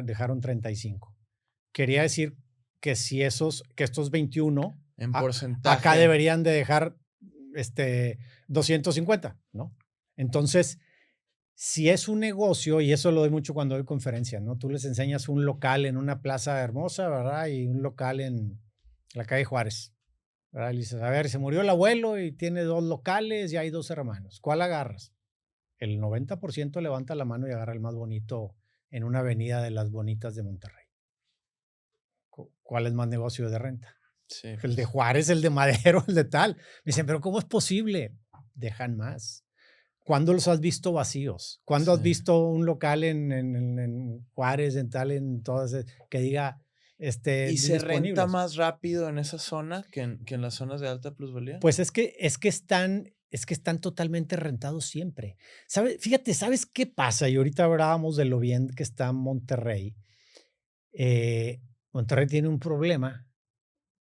dejaron 35. Quería decir que que estos 21, En acá porcentaje. deberían de dejar 250, ¿no? Entonces, si es un negocio, y eso lo doy mucho cuando doy conferencias, ¿no? Tú les enseñas un local en una plaza hermosa, ¿verdad? Y un local en la calle Juárez, ¿verdad? Y le dices, a ver, se murió el abuelo y tiene 2 locales y hay 2 hermanos. ¿Cuál agarras? El 90% levanta la mano y agarra el más bonito en una avenida de las bonitas de Monterrey. ¿Cuál es más negocio de renta? Sí, El de pues, Juárez, el de Madero, el de tal. Me dicen, pero ¿cómo es posible? Dejan más. ¿Cuándo los has visto vacíos? ¿Cuándo sí. has visto un local en Juárez, en tal, en todas, que diga ¿Y se renta disponibles? más rápido en esa zona que en las zonas de alta plusvalía? Pues es que están totalmente rentados siempre. Fíjate, ¿sabes qué pasa? Y ahorita hablábamos de lo bien que está Monterrey. Monterrey tiene un problema.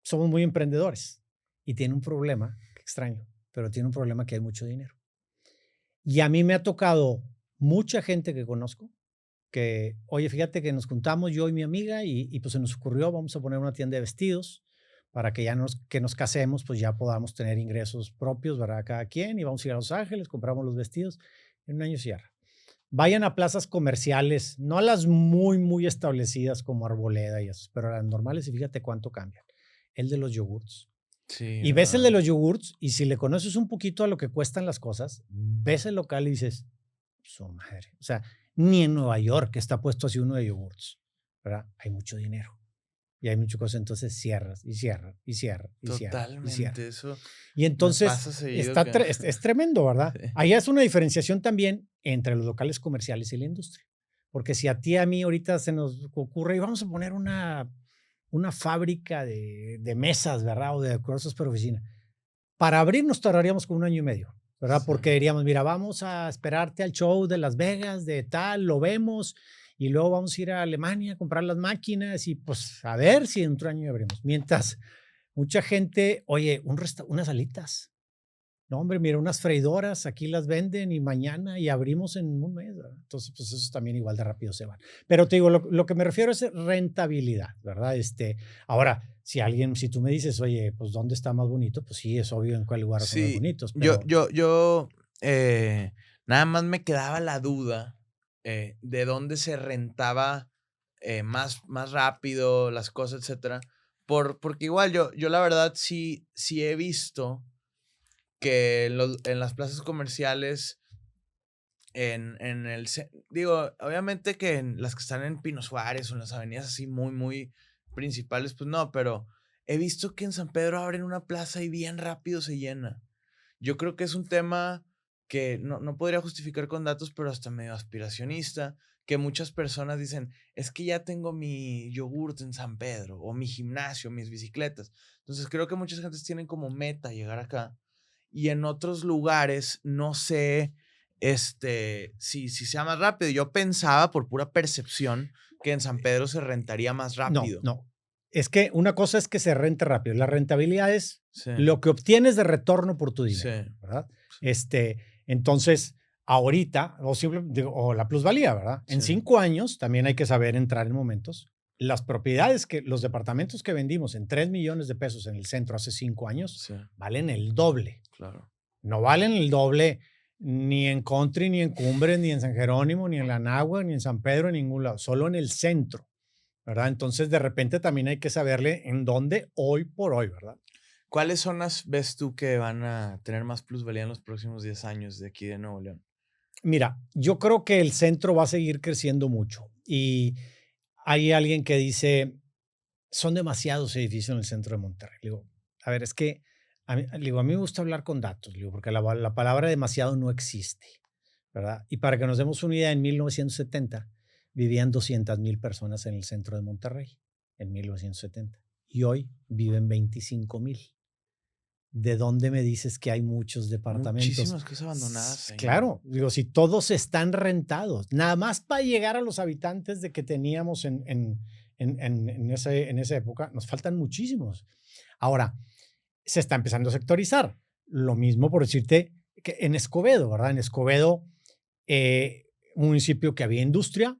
Somos muy emprendedores y tiene un problema, qué extraño, pero tiene un problema que hay mucho dinero. Y a mí me ha tocado mucha gente que conozco que, oye, fíjate que nos juntamos yo y mi amiga y pues se nos ocurrió, vamos a poner una tienda de vestidos para que que nos casemos, pues ya podamos tener ingresos propios, ¿verdad? Cada quien y vamos a ir a Los Ángeles, compramos los vestidos, en un año cierra. Vayan a plazas comerciales, no a las muy, muy establecidas como Arboleda y eso, pero a las normales y fíjate cuánto cambian. El de los yogurts. Sí, Y ves el ¿verdad? de los yogurts y si le conoces un poquito a lo que cuestan las cosas, ves el local y dices, su madre. O sea, ni en Nueva York está puesto así uno de yogurts, ¿verdad? Hay mucho dinero y hay mucha cosa, entonces cierras y cierras y cierras y cierras y Totalmente, cierras. eso Y me entonces pasa seguido que es tremendo, ¿verdad? sí, Ahí es una diferenciación también entre los locales comerciales y la industria. Porque si a ti y a mí ahorita se nos ocurre y vamos a poner una fábrica de mesas, ¿verdad? O de cosas para oficina. Para abrir nos tardaríamos como un año y medio, ¿verdad? sí. Porque diríamos, mira, vamos a esperarte al show de Las Vegas, de tal, lo vemos, y luego vamos a ir a Alemania a comprar las máquinas y pues a ver si en otro año abrimos. Mientras mucha gente, oye, unas alitas. No, hombre, mira, unas freidoras, aquí las venden y mañana y abrimos en un mes, ¿verdad? Entonces, pues esos también igual de rápido se van. Pero te digo, lo que me refiero es rentabilidad, ¿verdad? Ahora, si tú me dices, oye, pues ¿dónde está más bonito? Pues sí, es obvio en cuál lugar son más Sí, bonitos, yo pero yo yo, nada más me quedaba la duda, de dónde se rentaba, más rápido las cosas, etcétera, porque igual yo la verdad sí he visto que en las plazas comerciales, en el ce digo, obviamente que en las que están en Pino Suárez o en las avenidas así muy, muy principales, pues no, pero he visto que en San Pedro abren una plaza y bien rápido se llena. Yo creo que es un tema que no podría justificar con datos, pero hasta medio aspiracionista, que muchas personas dicen, es que ya tengo mi yogurt en San Pedro, o mi gimnasio, mis bicicletas. Entonces creo que muchas gentes tienen como meta llegar acá. Y en otros lugares, no sé, si sea más rápido. Yo pensaba, por pura percepción, que en San Pedro se rentaría más no, rápido. no. Es que una cosa es que se rente rápido. La rentabilidad es Sí, lo que obtienes de retorno por tu sí, dinero, ¿verdad? sí, Entonces, ahorita, o la plusvalía, ¿verdad? En sí, 5 años también hay que saber entrar en momentos. Los departamentos que vendimos en 3 millones de pesos en el centro hace 5 años sí, valen el doble. claro. No valen el doble ni en Country, ni en Cumbres, ni en San Jerónimo, ni en La Nahua, ni en San Pedro, en ningún lado, solo en el centro, ¿verdad? Entonces, de repente también hay que saberle en dónde hoy por hoy, ¿verdad? ¿Cuáles zonas ves tú que van a tener más plusvalía en los próximos 10 años de aquí de Nuevo León? Mira, yo creo que el centro va a seguir creciendo mucho y hay alguien que dice, son demasiados edificios en el centro de Monterrey. Le digo, a ver, es que a mí me gusta hablar con datos, le digo, porque la palabra demasiado no existe, ¿verdad? Y para que nos demos una idea, en 1970 vivían 200,000 personas en el centro de Monterrey, en 1970, y hoy viven 25,000. ¿De dónde me dices que hay muchos departamentos? Muchísimas casas abandonadas ahí, ¿no? Claro, digo, si todos están rentados, nada más para llegar a los habitantes de que teníamos en esa época, nos faltan muchísimos. Ahora, se está empezando a sectorizar. Lo mismo por decirte que en Escobedo, ¿verdad? En Escobedo, un municipio que había industria,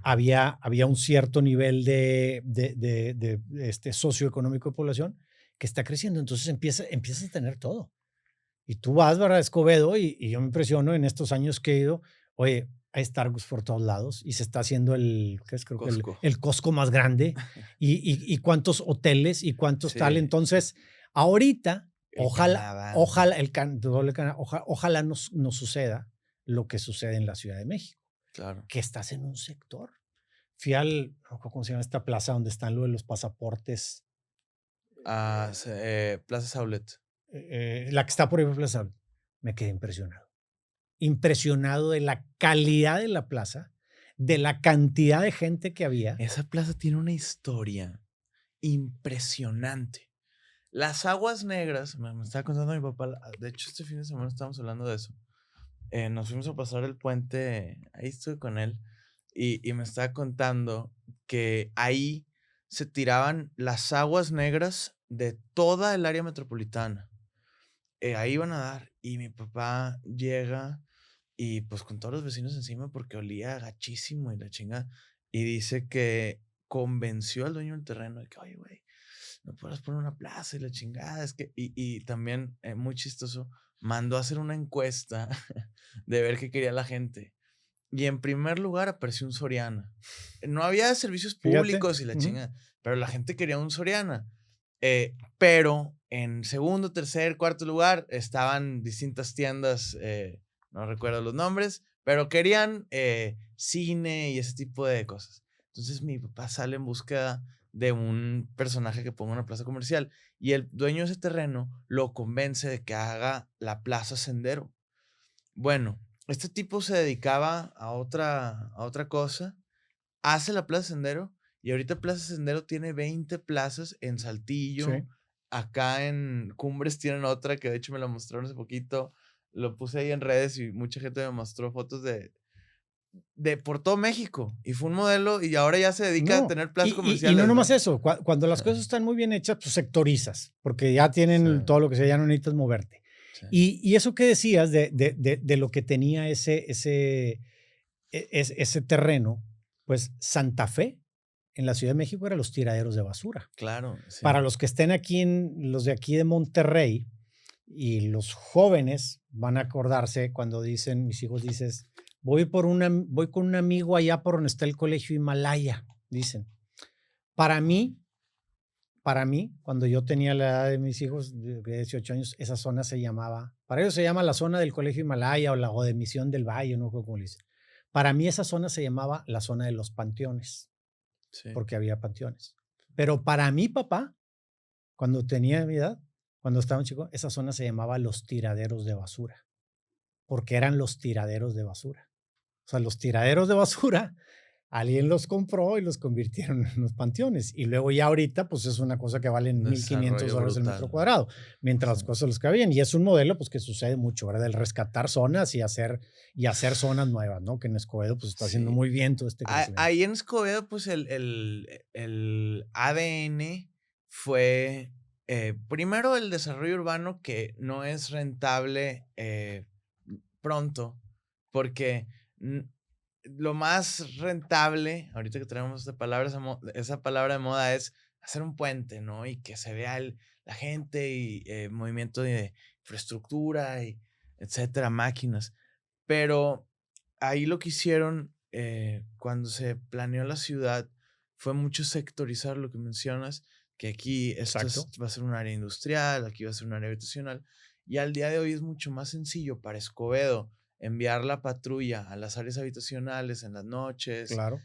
había un cierto nivel de socioeconómico de población que está creciendo, entonces empiezas a tener todo. Y tú vas, ¿verdad? A Escobedo y yo me impresiono en estos años que he ido, oye, hay Starbucks por todos lados y se está haciendo ¿qué es? Creo que Costco. el Costco más grande y cuántos hoteles y cuántos tal. Sí, Entonces, ahorita, el ojalá, Canadá. ojalá, ojalá no suceda lo que sucede en la Ciudad de México, Claro. que estás en un sector. fui al, no me acuerdo cómo se llama esta plaza donde están lo de los pasaportes, Plaza Outlet. la que está por ahí por Plaza. Me quedé impresionado. Impresionado de la calidad de la plaza, de la cantidad de gente que había. Esa plaza tiene una historia impresionante. Las aguas negras, me estaba contando mi papá, de hecho este fin de semana estábamos hablando de eso. Nos fuimos a pasar el puente, ahí estuve con él, y me estaba contando que ahí se tiraban las aguas negras de toda el área metropolitana. Ahí iban a dar, y mi papá llega y pues con todos los vecinos encima porque olía gachísimo y la chinga. Y dice que convenció al dueño del terreno de que, oye, güey, no puedes poner una plaza y la chingada. Es que, y también, muy chistoso, mandó a hacer una encuesta de ver qué quería la gente. Y en primer lugar apareció un Soriana. No había servicios Fíjate. públicos y la Ujú. chinga, pero la gente quería un Soriana. Pero en segundo, tercer, cuarto lugar estaban distintas tiendas, no recuerdo los nombres, pero querían cine y ese tipo de cosas. Entonces mi papá sale en búsqueda de un personaje que ponga una plaza comercial y el dueño de ese terreno lo convence de que haga la plaza Sendero. Bueno, este tipo se dedicaba a otra cosa, hace la Plaza Sendero y ahorita Plaza Sendero tiene 20 plazas en Saltillo. Sí. Acá en Cumbres tienen otra que de hecho me la mostraron hace poquito. Lo puse ahí en redes y mucha gente me mostró fotos de por todo México. Y fue un modelo y ahora ya se dedica a No, tener y plazas y no comerciales, nomás ¿no? eso, cuando las cosas están muy bien hechas, pues sectorizas, porque ya Sí, tienen todo lo que sea, ya no necesitas moverte. sí, Y eso que decías de lo que tenía ese terreno, pues Santa Fe, en la Ciudad de México, eran los tiraderos de basura. claro, Para sí. los que estén aquí los de aquí de Monterrey, y los jóvenes van a acordarse cuando dicen, mis hijos dices, voy con un amigo allá por donde está el colegio Himalaya, dicen. Para mí, para mí, cuando yo tenía la edad de mis hijos, de 18 años, esa zona se llamaba, para ellos se llama la zona del colegio Himalaya o de Misión del Valle, no sé cómo le dicen. Para mí esa zona se llamaba la zona de los panteones, Sí. porque había panteones. Pero para mi papá, cuando tenía mi edad, cuando estaba chico, esa zona se llamaba los tiraderos de basura, porque eran los tiraderos de basura. O sea, los tiraderos de basura, alguien los compró y los convirtieron en los panteones. Y luego ya ahorita, pues es una cosa que valen Desarrollo $1,500 el metro brutal, ¿no? cuadrado, mientras Sí. las cosas los cabían. Y es un modelo, pues que sucede mucho, ¿verdad? El rescatar zonas y hacer zonas nuevas, ¿no? Que en Escobedo, pues está haciendo Sí. muy bien todo este crecimiento. Ahí en Escobedo, pues el ADN fue primero el desarrollo urbano que no es rentable pronto, porque mm, lo más rentable, ahorita que tenemos esa palabra de moda es hacer un puente, ¿no? Y que se vea la gente y movimiento de infraestructura y etcétera, máquinas. Pero ahí lo que hicieron, cuando se planeó la ciudad fue mucho sectorizar lo que mencionas, que aquí Exacto. va a ser un área industrial, aquí va a ser un área habitacional, y al día de hoy es mucho más sencillo para Escobedo enviar la patrulla a las áreas habitacionales en las noches, Claro.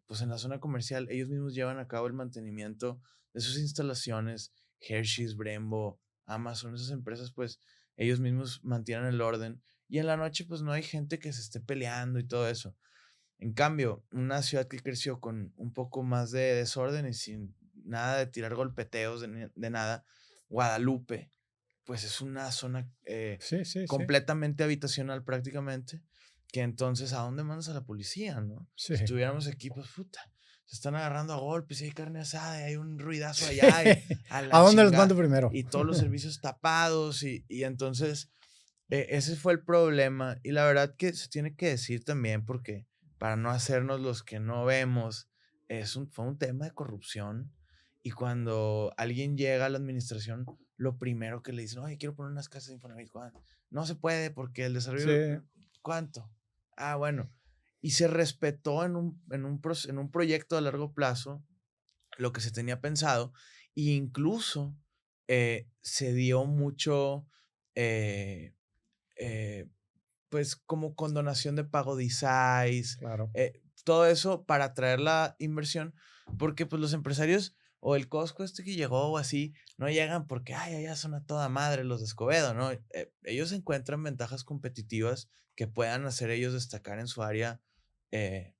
pues en la zona comercial, ellos mismos llevan a cabo el mantenimiento de sus instalaciones, Hershey's, Brembo, Amazon, esas empresas, pues ellos mismos mantienen el orden y en la noche, pues no hay gente que se esté peleando y todo eso. En cambio, una ciudad que creció con un poco más de desorden y sin nada de tirar golpeteos de nada, Guadalupe, pues es una zona Sí, sí, sí. completamente habitacional prácticamente, que entonces, ¿a dónde mandas a la policía, no? Sí. Si estuviéramos aquí, pues puta, se están agarrando a golpes y hay carne asada y hay un ruidazo Sí. allá y a ¿A la dónde los chinga mando primero? y todos los servicios tapados y entonces ese fue el problema y la verdad que se tiene que decir también porque para no hacernos los que no vemos, fue un tema de corrupción y cuando alguien llega a la administración, lo primero que le dicen, oye, quiero poner unas casas de Infonavit, no se puede porque el Sí, desarrollo, ¿cuánto? Ah, bueno. Y se respetó en un proyecto a largo plazo lo que se tenía pensado, e incluso se dio mucho, eh, eh, pues como condonación de pago de ISAIS, claro. todo eso para atraer la inversión, porque pues los empresarios o el Costco que llegó o así, no llegan porque, ay, allá son a toda madre los de Escobedo, ¿no? Ellos encuentran ventajas competitivas que puedan hacer ellos destacar en su área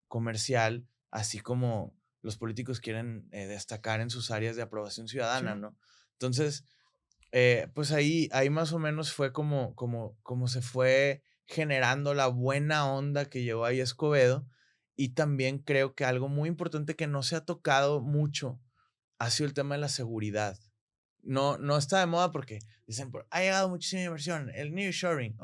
comercial, así como los políticos quieren destacar en sus áreas de aprobación ciudadana, Sí. ¿no? Entonces, pues ahí más o menos fue como se fue generando la buena onda que llegó ahí Escobedo. Y también creo que algo muy importante que no se ha tocado mucho ha sido el tema de la seguridad. No está de moda porque dicen, ha llegado muchísima inversión, el nearshoring,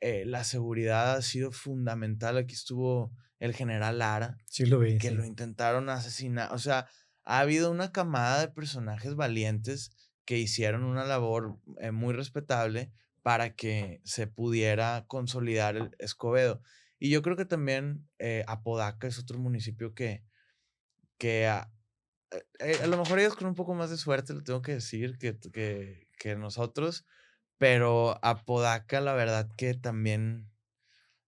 la seguridad ha sido fundamental. Aquí estuvo el general Lara, Sí lo vi, que lo sí. intentaron asesinar. O sea, ha habido una camada de personajes valientes que hicieron una labor muy respetable para que se pudiera consolidar el Escobedo. Y yo creo que también Apodaca es otro municipio que a lo mejor ellos con un poco más de suerte, lo tengo que decir, que nosotros, pero Apodaca, la verdad que también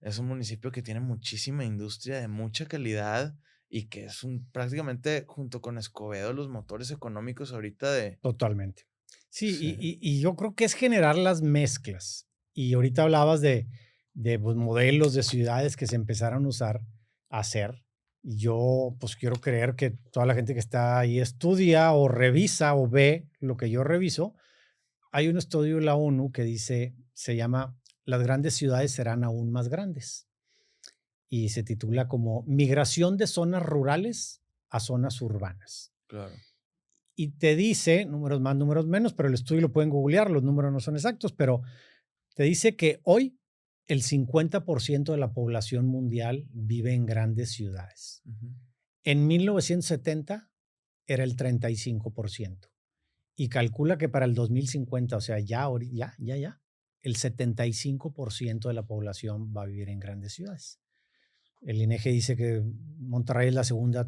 es un municipio que tiene muchísima industria de mucha calidad y que es prácticamente junto con Escobedo los motores económicos ahorita de... Totalmente. Sí, Sí. y yo creo que es generar las mezclas. Y ahorita hablabas de pues, modelos de ciudades que se empezaron a usar, a hacer. Y yo, pues quiero creer que toda la gente que está ahí estudia o revisa o ve lo que yo reviso. Hay un estudio de la ONU que dice, se llama Las grandes ciudades serán aún más grandes. Y se titula como Migración de zonas rurales a zonas urbanas. Claro. Y te dice, números más, números menos, pero el estudio lo pueden googlear, los números no son exactos, pero te dice que hoy el 50% de la población mundial vive en grandes ciudades. Ujú. En 1970 era el 35% y calcula que para el 2050, o sea, ya, el 75% de la población va a vivir en grandes ciudades. El INEGI dice que Monterrey es la segunda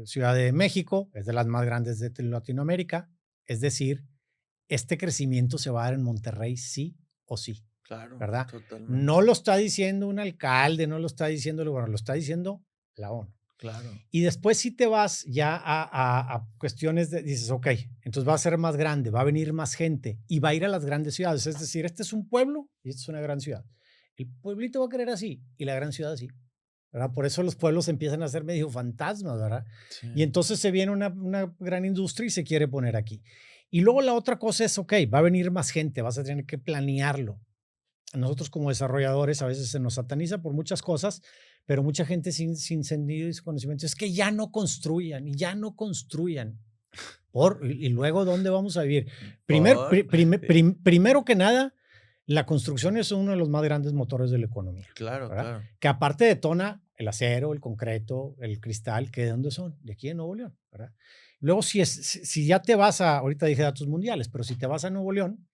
ciudad de México, es de las más grandes de Latinoamérica. Es decir, este crecimiento se va a dar en Monterrey sí o sí, Claro, ¿verdad? No totalmente. lo está diciendo un alcalde, no lo está diciendo el gobierno, lo está diciendo la ONU. Claro. Y después si te vas ya a cuestiones de, dices, ok, entonces va a ser más grande, va a venir más gente y va a ir a las grandes ciudades. Es decir, este es un pueblo y esta es una gran ciudad. El pueblito va a querer así y la gran ciudad así, ¿verdad? Por eso los pueblos empiezan a ser medio fantasmas, ¿verdad? Sí. Y entonces se viene una gran industria y se quiere poner aquí. Y luego la otra cosa es, ok, va a venir más gente, vas a tener que planearlo. Nosotros como desarrolladores a veces se nos sataniza por muchas cosas, pero mucha gente sin sentido y sin conocimiento es que ya no construyan y ya no construyan. Y luego, ¿dónde vamos a vivir? Por... Primero que nada, la construcción es uno de los más grandes motores de la economía, Claro, ¿verdad? claro. Que aparte detona el acero, el concreto, el cristal, que ¿de dónde son? De aquí en Nuevo León, ¿verdad? Luego, si ya te vas ahorita dije datos mundiales, pero si te vas a Nuevo León,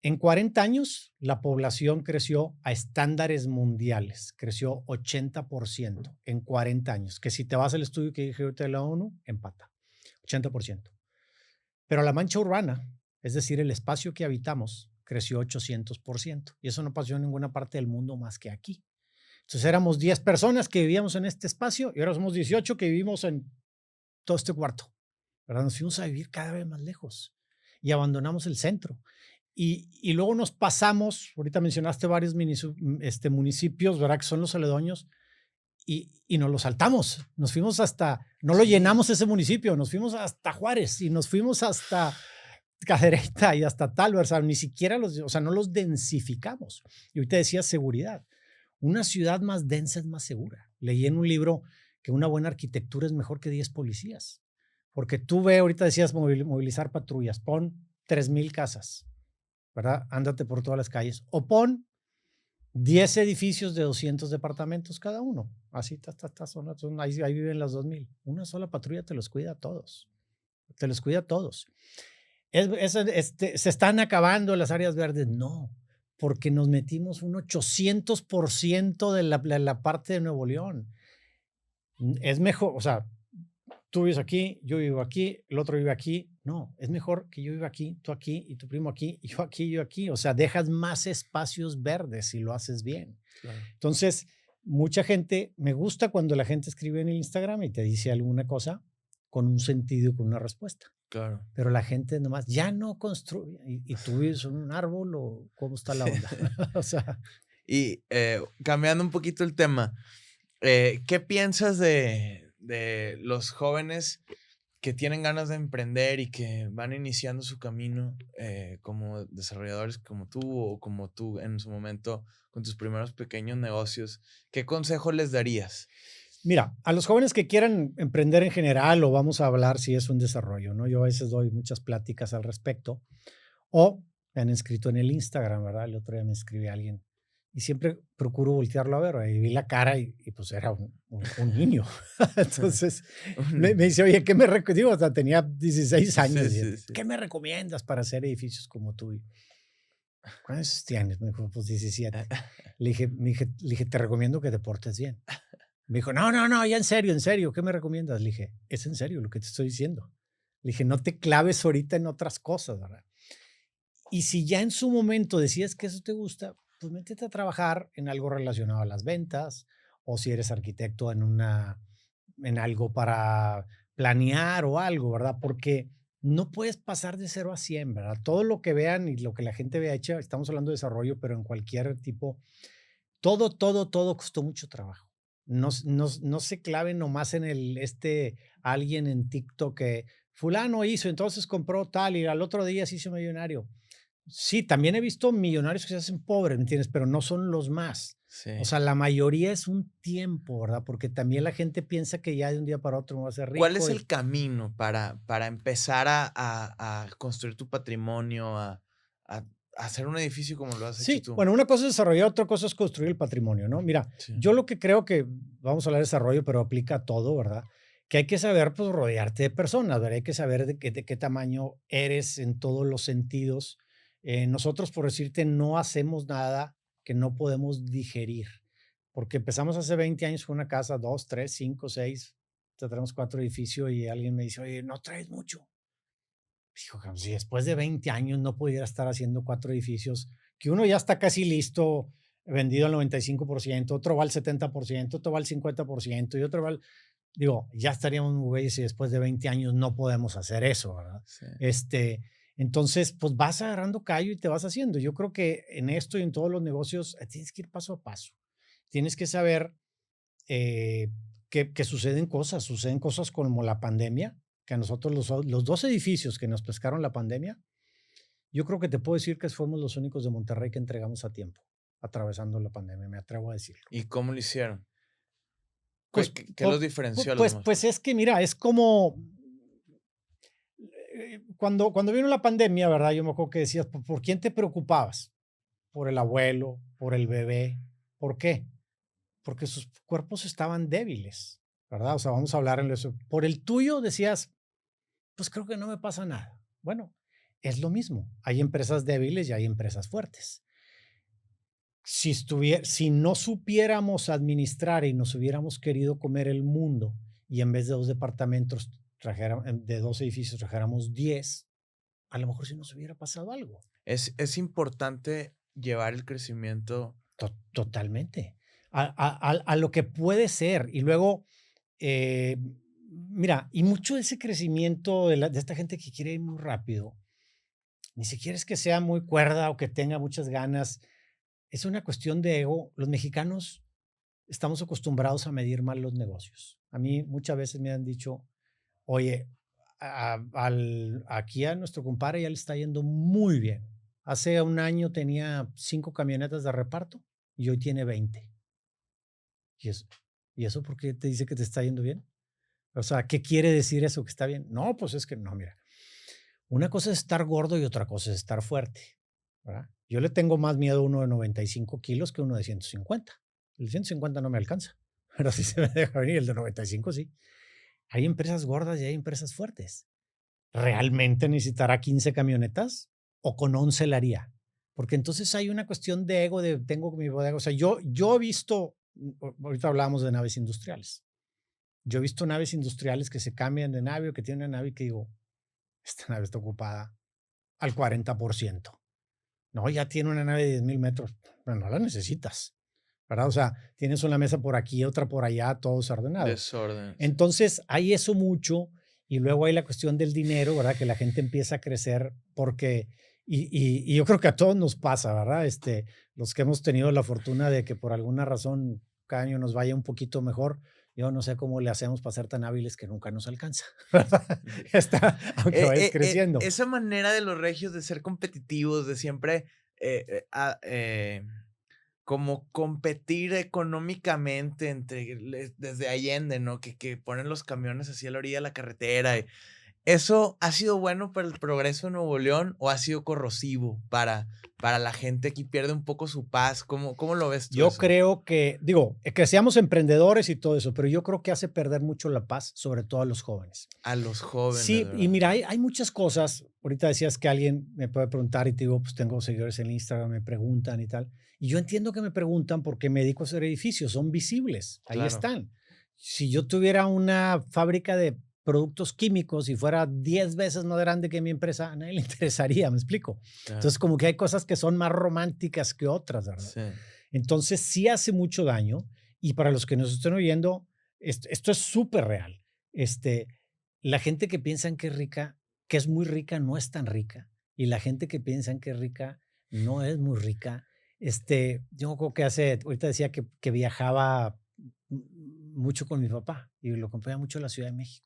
en 40 años, la población creció a estándares mundiales, creció 80% en 40 años, que si te vas al estudio que dije ahorita de la ONU, empata, 80%. Pero la mancha urbana, es decir, el espacio que habitamos, creció 800%. Y eso no pasó en ninguna parte del mundo más que aquí. Entonces éramos 10 personas que vivíamos en este espacio y ahora somos 18 que vivimos en todo este cuarto, ¿verdad? Nos fuimos a vivir cada vez más lejos y abandonamos el centro. Y luego nos pasamos, ahorita mencionaste varios municipios, ¿verdad? Que son los aledaños, y nos lo saltamos. Nos fuimos hasta, no lo Sí. llenamos ese municipio, nos fuimos hasta Juárez y nos fuimos hasta Cadereyta y hasta tal, o sea, ni siquiera o sea, no los densificamos. Y ahorita decía seguridad. Una ciudad más densa es más segura. Leí en un libro que una buena arquitectura es mejor que 10 policías. Porque tú ve, ahorita decías movilizar patrullas, pon 3,000 casas, ¿verdad? Ándate por todas las calles. O pon 10 edificios de 200 departamentos cada uno. Así, ahí viven las 2,000. Una sola patrulla te los cuida a todos. Te los cuida a todos. Se están acabando las áreas verdes. No, porque nos metimos un 800% de la parte de Nuevo León. Es mejor, o sea, tú vives aquí, yo vivo aquí, el otro vive aquí. No, es mejor que yo viva aquí, tú aquí y tu primo aquí, y yo aquí, yo aquí. O sea, dejas más espacios verdes si lo haces bien. Claro. Entonces, mucha gente, me gusta cuando la gente escribe en el Instagram y te dice alguna cosa con un sentido y con una respuesta. Claro. Pero la gente nomás ya no construye. ¿Y tú vives en un árbol o cómo está la Sí. onda? O sea, Y, cambiando un poquito el tema, ¿qué piensas de los jóvenes que tienen ganas de emprender y que van iniciando su camino, como desarrolladores como tú o como tú en su momento con tus primeros pequeños negocios? ¿Qué consejo les darías? mira, a los jóvenes que quieran emprender en general, o vamos a hablar si es un desarrollo, ¿no? Yo a veces doy muchas pláticas al respecto, o me han escrito en el Instagram, ¿verdad? El otro día me escribe alguien y siempre procuro voltearlo a ver, y vi la cara y pues era un niño. Entonces me Un dice, oye, ¿qué me recomiendas? Digo, o sea, tenía 16 años, sí, y, sí, sí. ¿qué me recomiendas para hacer edificios como tú? Y, ¿cuántos tienes? Me dijo, pues 17. Le dije, te recomiendo que te portes bien. Me dijo, no, no, no, ya en serio, ¿qué me recomiendas? Le dije, es en serio lo que te estoy diciendo. Le dije, no te claves ahorita en otras cosas, ¿verdad? Y si ya en su momento decides que eso te gusta, pues métete a trabajar en algo relacionado a las ventas, o si eres arquitecto en algo para planear o algo, ¿verdad? Porque no puedes pasar de 0 a 100, ¿verdad? Todo lo que vean y lo que la gente vea hecho, estamos hablando de desarrollo, pero en cualquier tipo, todo costó mucho trabajo. No se claven nomás en alguien en TikTok que fulano hizo, entonces compró tal y al otro día se hizo millonario. Sí, también he visto millonarios que se hacen pobres, ¿me entiendes? Pero no son los más. O Sí. sea, la mayoría es un tiempo, ¿verdad? Porque también la gente piensa que ya de un día para otro me va a ser ¿Cuál es rico el camino para empezar a construir tu patrimonio, a hacer un edificio como lo has hecho Sí, tú? bueno, una cosa es desarrollar, otra cosa es construir el patrimonio, ¿no? Mira, Sí. yo lo que creo que, vamos a hablar de desarrollo, pero aplica a todo, ¿verdad? Que hay que saber, pues, rodearte de personas, ¿verdad? Hay que saber de qué tamaño eres en todos los sentidos. Nosotros, por decirte, no hacemos nada que no podemos digerir, porque empezamos hace 20 años con una casa, 2, 3, 5, 6, ya tenemos 4 edificios y alguien me dice, oye, no traes mucho. Hijo, si después de 20 años no pudiera estar haciendo 4 edificios, que uno ya está casi listo, vendido al 95%, otro va al 70%, otro va al 50% y otro va al... Digo, ya estaríamos muy güeyes si después de 20 años no podemos hacer eso, ¿verdad? Sí. Entonces, pues vas agarrando callo y te vas haciendo. Yo creo que en esto y en todos los negocios tienes que ir paso a paso. Tienes que saber eh, que suceden cosas como la pandemia, que a nosotros los 2 edificios que nos pescaron la pandemia, yo creo que te puedo decir que fuimos los únicos de Monterrey que entregamos a tiempo, atravesando la pandemia, me atrevo a decirlo. ¿Y cómo lo hicieron? Pues, ¿Qué los po- diferenció a los pues, demás? pues es que mira, es como cuando vino la pandemia, ¿verdad? Yo me acuerdo que decías, ¿por quién te preocupabas? Por el abuelo, por el bebé. ¿Por qué? Porque sus cuerpos estaban débiles, ¿verdad? O sea, vamos a hablar en eso. Por el tuyo decías, pues creo que no me pasa nada. Bueno, es lo mismo. Hay empresas débiles y hay empresas fuertes. Si no supiéramos administrar y nos hubiéramos querido comer el mundo y en vez de 2 departamentos, de 2 edificios, trajéramos 10, a lo mejor sí nos hubiera pasado algo. Es importante llevar el crecimiento. Totalmente. A lo que puede ser. Y luego, eh, mira, y mucho de ese crecimiento de esta gente que quiere ir muy rápido, ni siquiera es que sea muy cuerda o que tenga muchas ganas. Es una cuestión de ego. Los mexicanos estamos acostumbrados a medir mal los negocios. A mí muchas veces me han dicho, oye, aquí a nuestro compadre ya le está yendo muy bien. Hace un año tenía 5 camionetas de reparto y hoy tiene 20. ¿Y eso, ¿Y eso por qué te dice que te está yendo bien? O sea, ¿qué quiere decir eso que está bien? No, pues es que no, mira. Una cosa es estar gordo y otra cosa es estar fuerte, ¿verdad? Yo le tengo más miedo a uno de 95 kilos que a uno de 150. El 150 no me alcanza, pero si se me deja venir el de 95, sí. Hay empresas gordas y hay empresas fuertes. ¿Realmente necesitará 15 camionetas o con 11 la haría? Porque entonces hay una cuestión de ego, de tengo mi bodega. O sea, yo he visto, ahorita hablábamos de naves industriales. Yo he visto naves industriales que se cambian de nave o que tienen una nave que digo, esta nave está ocupada al 40%. No, ya tiene una nave de 10,000 metros, pero no la necesitas. ¿verdad? O sea, tienes una mesa por aquí, otra por allá, todo desordenado. Desorden, sí. Entonces, hay eso mucho y luego hay la cuestión del dinero, ¿verdad? Que la gente empieza a crecer porque, y yo creo que a todos nos pasa, ¿verdad? Los que hemos tenido la fortuna de que por alguna razón cada año nos vaya un poquito mejor, yo no sé cómo le hacemos para ser tan hábiles que nunca nos alcanza, ¿verdad? Está, aunque vayas creciendo. Esa manera de los regios de ser competitivos, de siempre como competir económicamente desde Allende, ¿no? Que ponen los camiones así a la orilla de la carretera. ¿Eso ha sido bueno para el progreso de Nuevo León o ha sido corrosivo para la gente que pierde un poco su paz? ¿Cómo lo ves tú Yo eso? creo que, digo, que seamos emprendedores y todo eso, pero yo creo que hace perder mucho la paz, sobre todo a los jóvenes. A los jóvenes, Sí, y ¿verdad? mira, hay muchas cosas. Ahorita decías que alguien me puede preguntar y te digo, pues tengo seguidores en Instagram, me preguntan y tal. Y yo entiendo que me preguntan porque me dedico a hacer edificios, son visibles, ahí Claro, están. Si yo tuviera una fábrica de productos químicos y fuera 10 veces más grande que mi empresa, a nadie le interesaría, ¿me explico? Entonces, claro. como que hay cosas que son más románticas que otras, ¿verdad? Sí, Entonces, sí hace mucho daño y para los que nos estén oyendo, esto es súper real. Este, la gente que piensan que es rica, que es muy rica, no es tan rica. Y la gente que piensan que es rica, no es muy rica. Yo creo que ahorita decía que viajaba mucho con mi papá y lo acompañaba mucho a la Ciudad de México.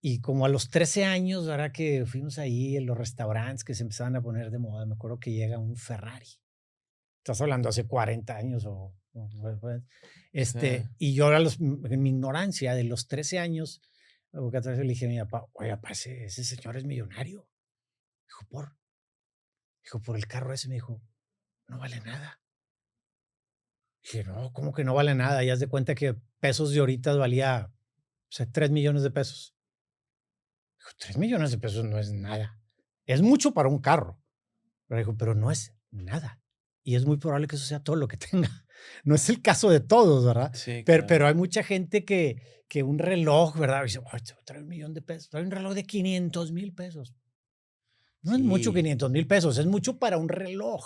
Y como a los 13 años, ¿verdad? Que fuimos ahí en los restaurantes que se empezaban a poner de moda, me acuerdo que llega un Ferrari. Estás hablando hace 40 años sí. y yo ahora en mi ignorancia de los 13 años, porque atrás le dije a mi papá, oye, papá, ese señor es millonario. Dijo, dijo, por el carro ese, me dijo, no vale nada. Dije, no, ¿cómo que no vale nada? Y haz de cuenta que pesos de ahorita valía, o sea, 3 millones de pesos. Dijo, 3 millones de pesos no es nada. Es mucho para un carro. Pero dijo, pero no es nada. Y es muy probable que eso sea todo lo que tenga. No es el caso de todos, ¿verdad? Sí, Pero claro. hay mucha gente que un reloj, ¿verdad? Dice, "Ay, te voy a traer 1 millón de pesos, trae un reloj de 500,000 pesos. No es mucho Sí, 500,000 pesos, es mucho para un reloj.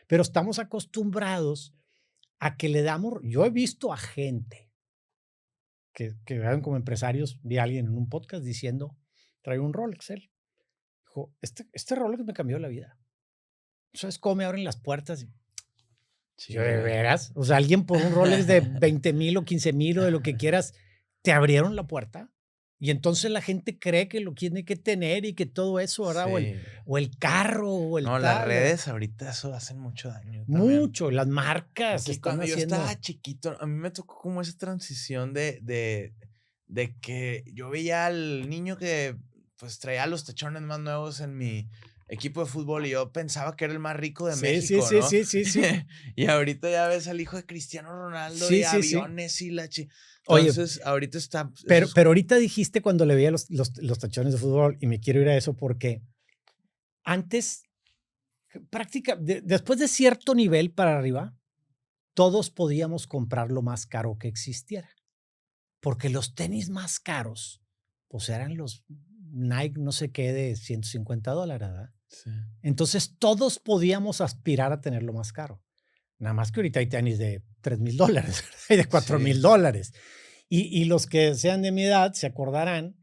Pero estamos acostumbrados a que le damos, yo he visto a gente que vean como empresarios, vi a alguien en un podcast diciendo, trae un Rolex él. Dijo, este Rolex me cambió la vida. ¿Sabes cómo me abren las puertas? Yo, ¿de sí. veras? O sea, alguien por un Rolex de 20,000 o 15,000 o de lo que quieras, ¿te abrieron la puerta? Y entonces la gente cree que lo tiene que tener y que todo eso, ¿verdad? Sí. O el carro o el No, las tal, ¿verdad? redes ahorita eso hacen mucho daño también. Mucho, las marcas Aquí están cuando yo estaba haciendo. chiquito, a mí me tocó como esa transición de que yo veía al niño que, pues, traía los tachones más nuevos en mi equipo de fútbol y yo pensaba que era el más rico de Sí, sí, México, sí, ¿no? sí, sí, sí. Y ahorita ya ves al hijo de Cristiano Ronaldo y Sí, sí, sí. aviones y la chi Oye, entonces, ahorita está, pues, eso pero, es pero ahorita dijiste cuando le veía los tachones de fútbol y me quiero ir a eso porque antes, después de cierto nivel para arriba, todos podíamos comprar lo más caro que existiera. Porque los tenis más caros, pues eran los Nike no sé qué de $150, ¿verdad? sí, Entonces todos podíamos aspirar a tener lo más caro. Nada más que ahorita hay tenis de $3,000 y de cuatro sí, mil dólares. Y los que sean de mi edad se acordarán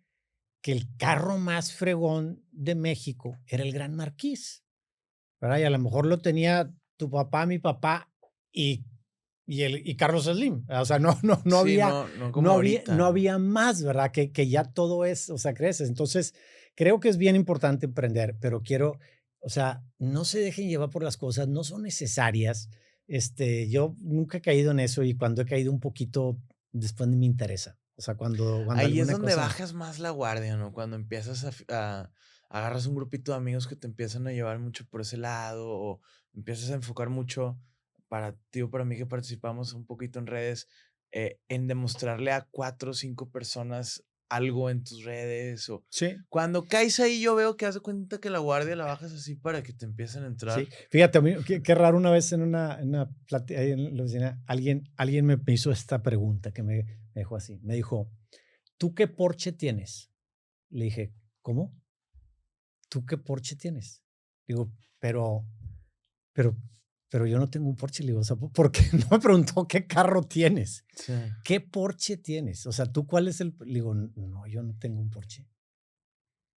que el carro más fregón de México era el Gran Marquis, ¿verdad? Y a lo mejor lo tenía tu papá, mi papá y y Carlos Slim. O sea, no sí, había, no como ahorita, no ¿no? había más, ¿verdad? Que ya todo es, o sea, creces. Entonces, creo que es bien importante emprender, pero quiero, o sea, no se dejen llevar por las cosas, no son necesarias. Yo nunca he caído en eso y cuando he caído un poquito, después ni me interesa. O sea, cuando Ahí es alguna donde cosa, bajas más la guardia, ¿no? Cuando empiezas agarras un grupito de amigos que te empiezan a llevar mucho por ese lado o empiezas a enfocar mucho para ti o para mí que participamos un poquito en redes, en demostrarle a 4 o 5 personas algo en tus redes o sí, cuando caes ahí yo veo que haz de cuenta que la guardia la bajas así para que te empiecen a sí. entrar. Fíjate, a mí, qué raro una vez en una plática ahí en la oficina, alguien me hizo esta pregunta que me dejó así. Me dijo, ¿tú qué Porsche tienes? Le dije, ¿cómo? ¿Tú qué Porsche tienes? Digo, pero, pero yo no tengo un Porsche. Le digo, o sea, ¿por qué? No me preguntó qué carro tienes. Sí. ¿Qué Porsche tienes? O sea, ¿tú cuál es el? Le digo, no, yo no tengo un Porsche.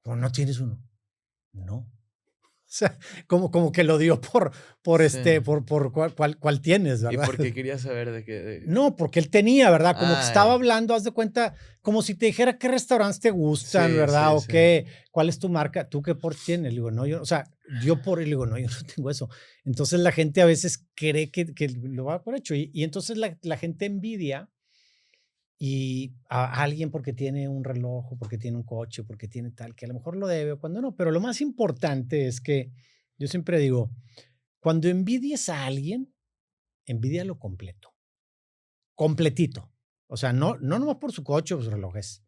¿O no tienes uno? No. O sea, como que lo dio Sí. por cuál tienes, ¿Y ¿verdad? por qué quería saber de qué? No, porque él tenía, ¿verdad? Como que estaba Ay, hablando, haz de cuenta, como si te dijera qué restaurantes te gustan, sí, ¿verdad? sí, O sí. qué, cuál es tu marca, tú qué Porsche tienes. Le digo, no, yo, o sea, le digo, no, yo no tengo eso. Entonces la gente a veces cree que lo va por hecho y entonces la gente envidia y a alguien porque tiene un reloj, o porque tiene un coche, porque tiene tal, que a lo mejor lo debe o cuando no. Pero lo más importante es que yo siempre digo, cuando envidies a alguien, envídialo completo, completito. O sea, no nomás por su coche o sus relojes.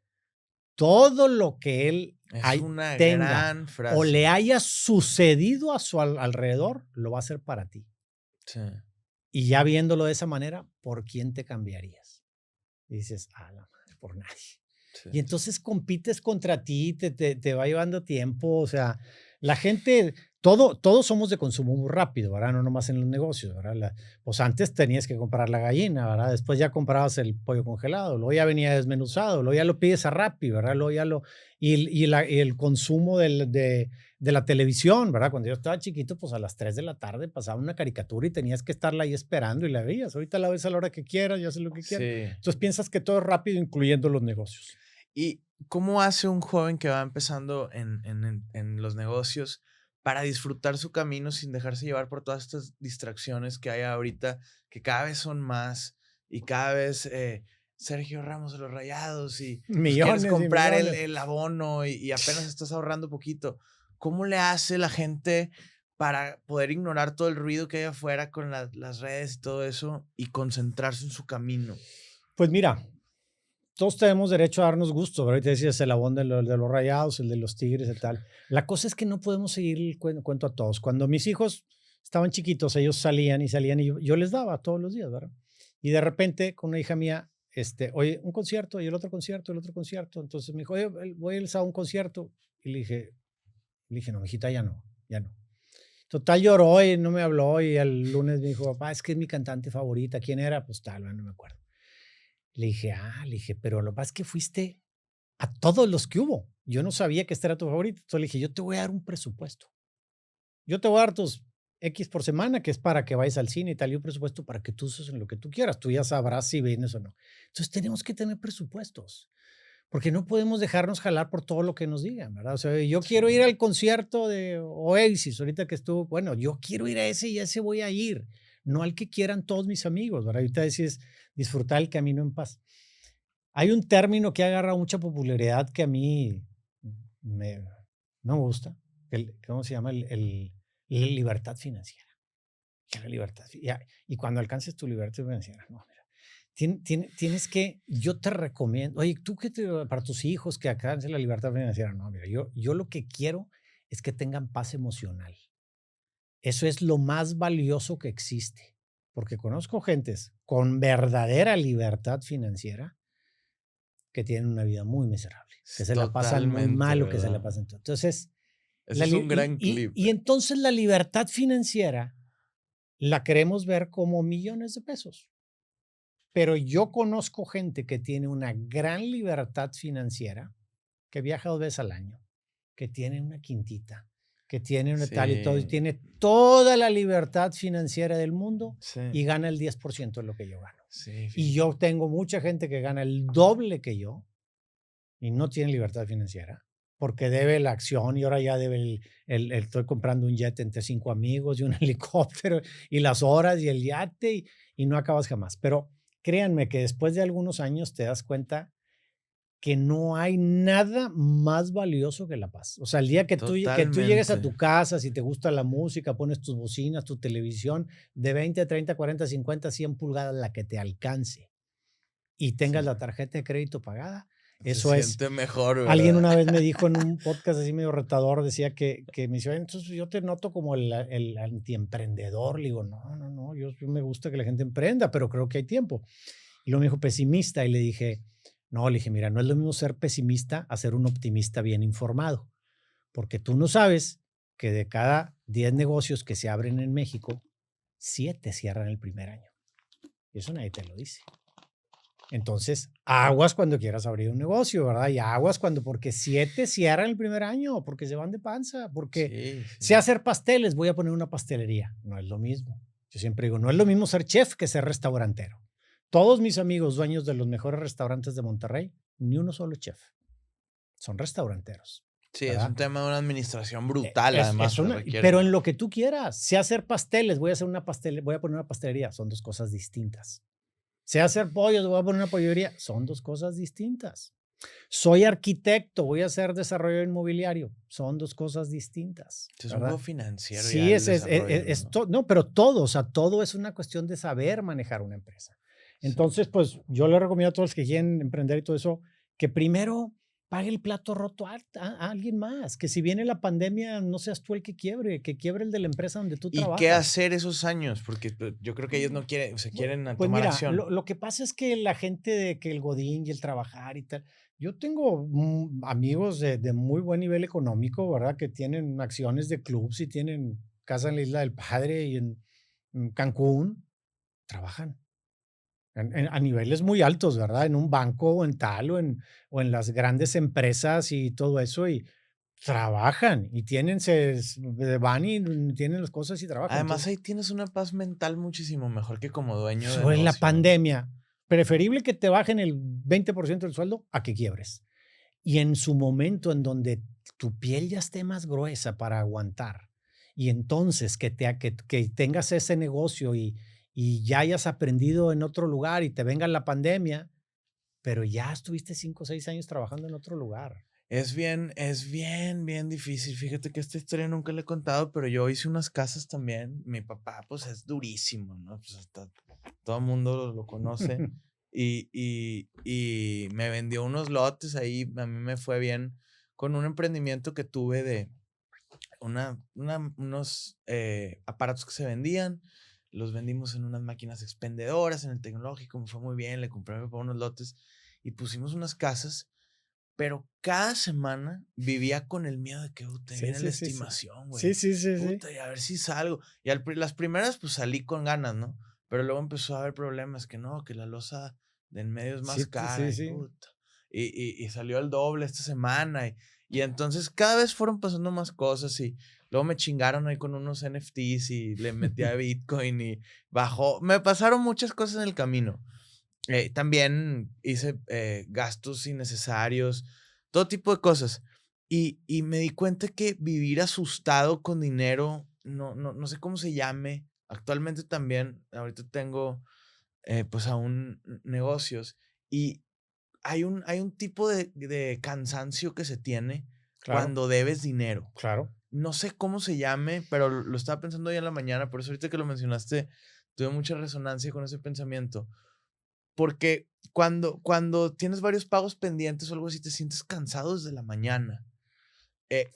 Todo lo que él Es una tenga gran o le frase. haya sucedido a su alrededor, lo va a hacer para ti. Sí, Y ya viéndolo de esa manera, ¿por quién te cambiarías? Y dices, a la madre, por nadie. sí, Y sí. entonces compites contra ti, te va llevando tiempo, o sea, la gente, todos somos de consumo muy rápido, ¿verdad? No nomás en los negocios, ¿verdad? Pues antes tenías que comprar la gallina, ¿verdad? Después ya comprabas el pollo congelado, luego ya venía desmenuzado, luego ya lo pides a Rappi, ¿verdad? Luego ya y el consumo de la televisión, ¿verdad? Cuando yo estaba chiquito, pues a las 3 de la tarde pasaba una caricatura y tenías que estarla ahí esperando y la veías. Ahorita la ves a la hora que quieras y haces lo que quieras. Sí. Entonces piensas que todo es rápido, incluyendo los negocios. ¿Y cómo hace un joven que va empezando en los negocios para disfrutar su camino sin dejarse llevar por todas estas distracciones que hay ahorita, que cada vez son más y cada vez Sergio Ramos de los Rayados y pues quieres Millones y comprar millones. el abono y apenas estás ahorrando poquito? ¿Cómo le hace la gente para poder ignorar todo el ruido que hay afuera con las redes y todo eso y concentrarse en su camino? Pues mira, todos tenemos derecho a darnos gusto, ¿verdad? Ahorita decías el abón de los Rayados, el de los Tigres y tal. La cosa es que no podemos seguir el cuento a todos. Cuando mis hijos estaban chiquitos, ellos salían y salían y yo les daba todos los días, ¿verdad? Y de repente con una hija mía, oye, un concierto y el otro concierto, el otro concierto. Entonces me dijo, oye, voy el sábado a un concierto. Y le dije, no, mijita, ya no, ya no. Total lloró y no me habló y el lunes me dijo, papá, es que es mi cantante favorita. ¿Quién era? Pues tal, no me acuerdo. Le dije, pero lo que pasa es que fuiste a todos los que hubo. Yo no sabía que este era tu favorito. Entonces le dije, yo te voy a dar un presupuesto. Yo te voy a dar tus X por semana, que es para que vayas al cine y tal, y un presupuesto para que tú uses en lo que tú quieras. Tú ya sabrás si vienes o no. Entonces tenemos que tener presupuestos, porque no podemos dejarnos jalar por todo lo que nos digan, ¿verdad? O sea, yo quiero ir Sí. al concierto de Oasis, ahorita que estuvo, bueno, yo quiero ir a ese y a ese voy a ir, no al que quieran todos mis amigos, ¿verdad? Ahorita decís disfrutar el camino en paz. Hay un término que ha agarrado mucha popularidad que a mí me, no me gusta. ¿Cómo se llama? La libertad financiera. Que la libertad. Y cuando alcances tu libertad financiera, no, mira, tienes que, yo te recomiendo, oye, tú para tus hijos que alcancen la libertad financiera, no, mira, yo lo que quiero es que tengan paz emocional. Eso es lo más valioso que existe, porque conozco gentes con verdadera libertad financiera que tienen una vida muy miserable, que se la pasan muy Totalmente, mal o que se la ¿verdad? pasan todo. Entonces, Ese es un gran y clip. entonces la libertad financiera la queremos ver como millones de pesos. Pero yo conozco gente que tiene una gran libertad financiera, que viaja 2 veces al año, que tiene una quintita, que tiene una tal y todo, y Sí, tiene toda la libertad financiera del mundo sí, y gana el 10% de lo que yo gano. sí, Y yo tengo mucha gente que gana el doble que yo y no tiene libertad financiera, porque debe la acción y ahora ya debe estoy comprando un jet entre 5 amigos y un helicóptero y las horas y el yate y no acabas jamás. Pero créanme que después de algunos años te das cuenta que no hay nada más valioso que la paz. O sea, el día que tú llegues a totalmente. tu casa, si te gusta la música, pones tus bocinas, tu televisión de 20, 30, 40, 50, 100 pulgadas, la que te alcance y Sí, tengas la tarjeta de crédito pagada, se eso es. siente mejor, Alguien ¿verdad? una vez me dijo en un podcast así medio retador, decía que me decía: "Oye, entonces yo te noto como el antiemprendedor". Le digo: "No, no, no, yo me gusta que la gente emprenda, pero creo que hay tiempo". Y luego me dijo: "Pesimista", y le dije: "No", le dije: "Mira, no es lo mismo ser pesimista a ser un optimista bien informado, porque tú no sabes que de cada 10 negocios que se abren en México, 7 cierran el primer año. Y eso nadie te lo dice. Entonces, aguas cuando quieras abrir un negocio, ¿verdad? Y aguas porque 7 cierran el primer año, porque se van de panza, porque Sí, sé sí. hacer pasteles, voy a poner una pastelería. No es lo mismo. Yo siempre digo, no es lo mismo ser chef que ser restaurantero. Todos mis amigos dueños de los mejores restaurantes de Monterrey, ni uno solo chef. Son restauranteros, Sí, es ¿verdad? un tema de una administración brutal, Es además, que una, requiere. pero en lo que tú quieras, sé hacer pasteles, voy a poner una pastelería, son dos cosas distintas. Sé hacer pollos, voy a poner una pollería, son dos cosas distintas. Soy arquitecto, voy a hacer desarrollo inmobiliario, son dos cosas distintas, Es un juego ¿verdad? financiero ya Sí, el desarrollo, ¿no? no, pero todo, o sea, todo es una cuestión de saber manejar una empresa. Sí. Entonces, pues yo le recomiendo a todos los que quieren emprender y todo eso, que primero pague el plato roto a alguien más, que si viene la pandemia, no seas tú el que quiebre el de la empresa donde tú ¿Y qué trabajas. hacer esos años? Porque, pues, yo creo que ellos no quieren, o sea, Bue quieren Pues tomar mira, acción. lo que pasa es que la gente de que el godín y el trabajar y tal, yo tengo, amigos de muy buen nivel económico, ¿verdad? Que tienen acciones de clubs y tienen casa en la Isla del Padre y en Cancún, trabajan a niveles muy altos, ¿verdad? En un banco o en tal o en las grandes empresas y todo eso, y trabajan y van y tienen las cosas y trabajan. Además, Entonces ahí tienes una paz mental muchísimo mejor que como dueño de sobre la negocio, ¿no? pandemia, preferible que te bajen el 20% del sueldo a que quiebres. Y en su momento en donde tu piel ya esté más gruesa para aguantar, y entonces que tengas ese negocio y ya hayas aprendido en otro lugar y te venga la pandemia, pero ya estuviste 5 o 6 años trabajando en otro lugar. Bien difícil. Fíjate que esta historia nunca la he contado, pero yo hice unas casas también. Mi papá, pues, es durísimo, ¿no? Pues, hasta todo el mundo lo conoce. Y me vendió unos lotes ahí. A mí me fue bien con un emprendimiento que tuve de unos aparatos que se vendían. Los vendimos en unas máquinas expendedoras, en el tecnológico. Me fue muy bien. Le compré a mi papá unos lotes y pusimos unas casas, pero cada semana vivía con el miedo de que, te Sí, viene la sí, sí, sí. estimación, Sí, güey. sí, sí, sí. Puta, y a ver si salgo. Y las primeras, pues salí con ganas, ¿no? Pero luego empezó a haber problemas, que no, que la losa de en medio es más Sí, sí, cara y sí. puta. Y salió el doble esta semana. Y entonces cada vez fueron pasando más cosas y luego me chingaron ahí con unos NFTs y le metí a Bitcoin y bajó. Me pasaron muchas cosas en el camino. También hice gastos innecesarios, todo tipo de cosas. Y me di cuenta que vivir asustado con dinero, no sé cómo se llame. Actualmente también, ahorita tengo pues aún negocios y hay un tipo de cansancio que se tiene Claro, cuando debes dinero. claro. No sé cómo se llame, pero lo estaba pensando hoy en la mañana, por eso ahorita que lo mencionaste, tuve mucha resonancia con ese pensamiento. Porque cuando tienes varios pagos pendientes o algo así, te sientes cansado desde la mañana.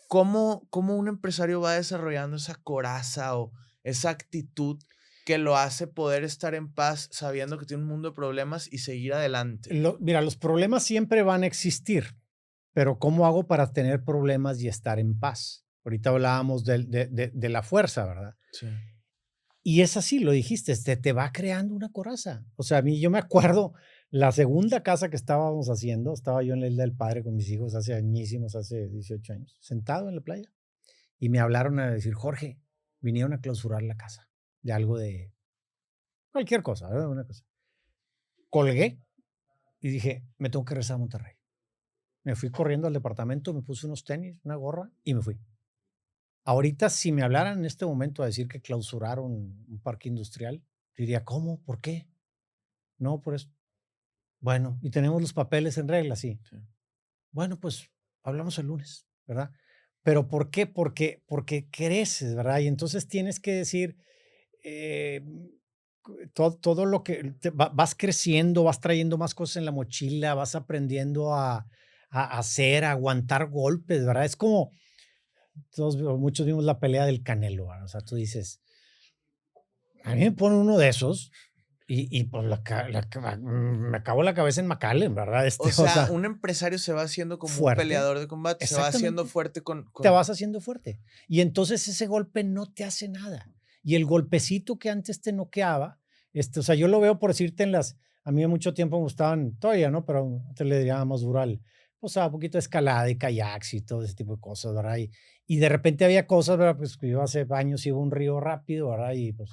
¿Cómo un empresario va desarrollando esa coraza o esa actitud que lo hace poder estar en paz sabiendo que tiene un mundo de problemas y seguir adelante? Mira, los problemas siempre van a existir, pero ¿cómo hago para tener problemas y estar en paz? Ahorita hablábamos de la fuerza, ¿verdad? Sí. Y es así, lo dijiste, te va creando una coraza. O sea, a mí yo me acuerdo la segunda casa que estábamos haciendo, estaba yo en la Isla del Padre con mis hijos hace añísimos, hace 18 años, sentado en la playa, y me hablaron a decir, Jorge, vinieron a clausurar la casa, de algo de cualquier cosa, ¿verdad? Una cosa. Colgué y dije, me tengo que regresar a Monterrey. Me fui corriendo al departamento, me puse unos tenis, una gorra y me fui. Ahorita, si me hablaran en este momento a decir que clausuraron un parque industrial, diría, ¿cómo? ¿Por qué? No, por eso. Bueno, y tenemos los papeles en regla, sí. Sí. Bueno, pues hablamos el lunes, ¿verdad? Pero ¿por qué? Porque creces, ¿verdad? Y entonces tienes que decir, eh, todo lo que vas creciendo, vas trayendo más cosas en la mochila, vas aprendiendo a hacer, a aguantar golpes, ¿verdad? Es como, muchos vimos la pelea del Canelo, ¿verdad? O sea, tú dices, a mí me ponen uno de esos y pues me acabo la cabeza en McAllen, ¿verdad? O O sea, sea, un empresario se va haciendo como un fuerte, peleador de combate, se va haciendo exactamente. fuerte Te con. vas haciendo fuerte. Y entonces ese golpe no te hace nada. y el golpecito que antes te noqueaba, o sea, yo lo veo por decirte a mí mucho tiempo me gustaban, todavía, ¿no? Pero antes le diría más duro o sea, un poquito de escalada y kayaks y todo ese tipo de cosas, ¿verdad? Y de repente había cosas, ¿verdad? Pues que yo hace años iba a un río rápido, ¿verdad? Y pues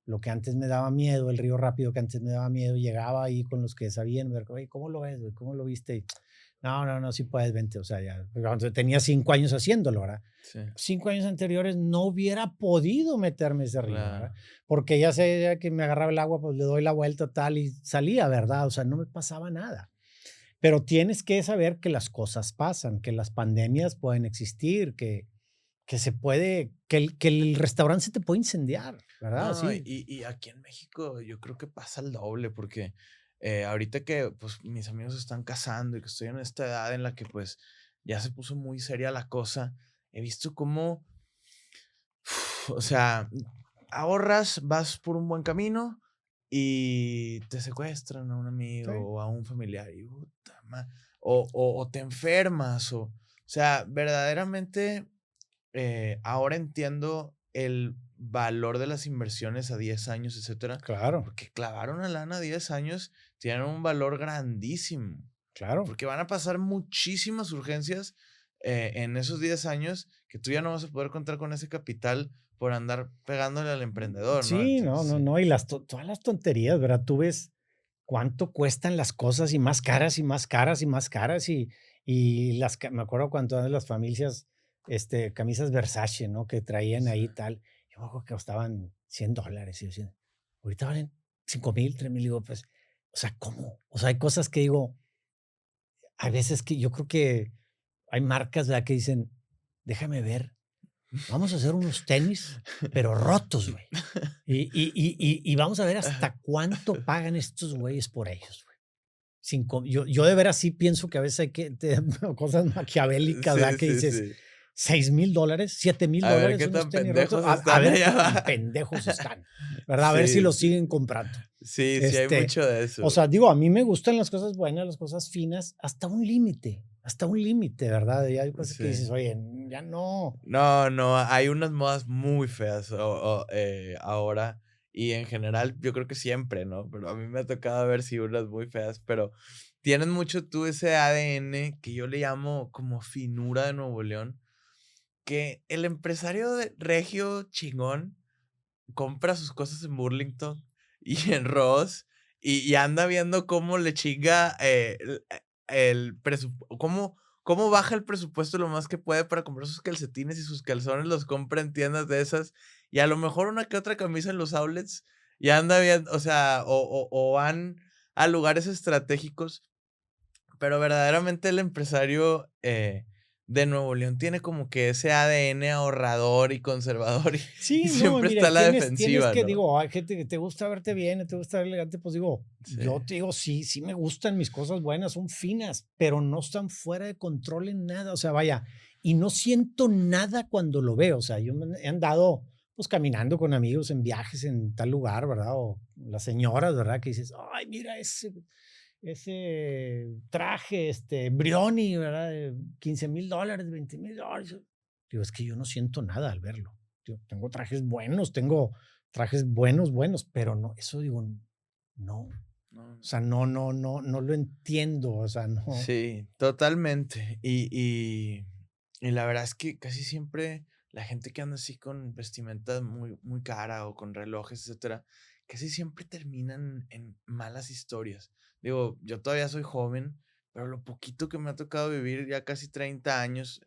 lo que antes me daba miedo, el río rápido que antes me daba miedo, llegaba ahí con los que sabían, me decían, oye, ¿cómo lo ves, güey? ¿Cómo lo viste? Y, no, sí puedes, vente, o sea, ya, cuando tenía 5 años haciéndolo, ¿verdad? Sí, 5 años anteriores no hubiera podido meterme ese río, ¿verdad? claro. Porque ya sé ya que me agarraba el agua, pues le doy la vuelta tal y salía, ¿verdad? O sea, no me pasaba nada. Pero tienes que saber que las cosas pasan, que las pandemias pueden existir, que se puede, que el restaurante se te puede incendiar, ¿verdad? No, Sí, y aquí en México yo creo que pasa el doble, porque ahorita que pues mis amigos se están casando y que estoy en esta edad en la que pues ya se puso muy seria la cosa, he visto cómo, o sea, ahorras, vas por un buen camino y te secuestran a un amigo sí, o a un familiar y o te enfermas o sea, verdaderamente ahora entiendo el valor de las inversiones a 10 años, etcétera, claro, porque clavar una lana a 10 años tiene un valor grandísimo, claro. porque van a pasar muchísimas urgencias en esos 10 años que tú ya no vas a poder contar con ese capital por andar pegándole al emprendedor, ¿no? Sí, no, Entonces, no, sí. no, y todas las tonterías, ¿verdad? Tú ves cuánto cuestan las cosas y más caras y más caras y más caras me acuerdo cuando eran las familias, camisas Versace, ¿no? Que traían Sí. ahí tal, yo me acuerdo que costaban $100 y yo decía, ahorita valen 5,000, 3,000, digo, pues, o sea, ¿cómo? O sea, hay cosas que digo, hay veces que yo creo que hay marcas, ¿verdad? Que dicen, déjame ver, vamos a hacer unos tenis, pero rotos, güey. Y vamos a ver hasta cuánto pagan estos güeyes por ellos, güey. Yo de veras sí pienso que a veces hay cosas maquiavélicas, ¿verdad? Sí, Que sí, dices, sí. $6,000, siete mil A ver dólares, qué unos tan tenis rotos. pendejos A están ver qué allá tan abajo. pendejos están, ¿verdad? A ver si Sí, los sí. siguen comprando. Sí, sí hay Este, mucho de o eso. sea, digo, a mí me gustan las cosas buenas, las cosas finas, hasta un límite, ¿verdad? Y hay cosas que Sí. dices, oye, ya no. No, no, hay unas modas muy feas ahora y en general yo creo que siempre, ¿no? Pero a mí me ha tocado ver sí unas muy feas, pero tienen mucho tú ese ADN que yo le llamo como finura de Nuevo León, que el empresario de regio chingón compra sus cosas en Burlington y en Ross y anda viendo cómo le chinga el presupuesto, cómo baja el presupuesto lo más que puede para comprar sus calcetines y sus calzones, los compra en tiendas de esas y a lo mejor una que otra camisa en los outlets y anda viendo, o sea, o van a lugares estratégicos, pero verdaderamente el empresario de Nuevo León tiene como que ese ADN ahorrador y conservador y Sí, no, siempre mira, está a y la tienes defensiva, que, ¿no? digo, hay gente que te gusta verte bien, te gusta ver elegante, pues digo, Sí, yo te digo, sí, sí me gustan mis cosas buenas, son finas, pero no están fuera de control en nada, o sea, vaya, y no siento nada cuando lo veo, o sea, yo he andado, pues, caminando con amigos en viajes en tal lugar, ¿verdad? O las señoras, ¿verdad? Que dices, ay, mira ese traje, Brioni, ¿verdad? De $15,000, $20,000. Digo, es que yo no siento nada al verlo. Yo tengo trajes buenos, buenos, pero no, eso digo, no, o no, sea, no lo entiendo, o sea, no. sí, totalmente. Y la verdad es que casi siempre la gente que anda así con vestimenta muy, muy cara o con relojes, etcétera, casi siempre terminan en malas historias. Digo, yo todavía soy joven, pero lo poquito que me ha tocado vivir, ya casi 30 años,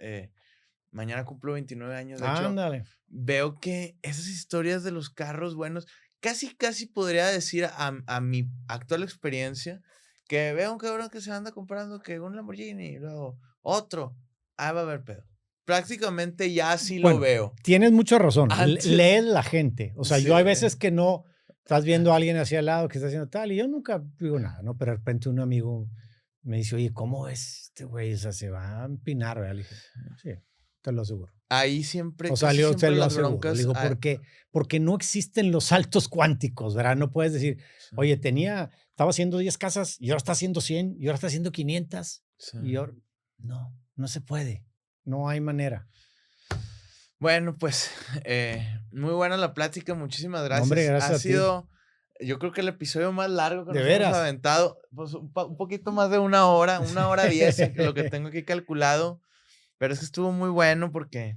mañana cumplo 29 años, de hecho, Ándale. veo que esas historias de los carros buenos, casi, casi podría decir a mi actual experiencia, que veo un cabrón que se anda comprando que un Lamborghini y luego otro, va a haber pedo. Prácticamente ya así lo Bueno, veo. tienes mucha razón. Antes, Lees la gente. O sea, sí, yo hay veces que no estás viendo a alguien hacia al lado que está haciendo tal, y yo nunca digo nada, ¿no? Pero de repente un amigo me dice, oye, ¿cómo es este güey? O sea, se va a empinar, ¿verdad? Le dije, sí, te lo aseguro. ahí siempre, O sea, le casi digo, te siempre lo las aseguro. Le broncas, digo, porque no existen los saltos cuánticos, ¿verdad? No puedes decir, sí, oye, estaba haciendo 10 casas y ahora está haciendo 100 y ahora está haciendo 500 sí. y ahora, no se puede. No hay manera. Bueno, pues, muy buena la plática, muchísimas No, hombre, gracias. Ha gracias a ti. sido, yo creo que el episodio más largo que ¿De nos hemos veras? aventado, pues, un poquito más de 1 hora 10, lo que tengo aquí calculado, pero es que estuvo muy bueno porque,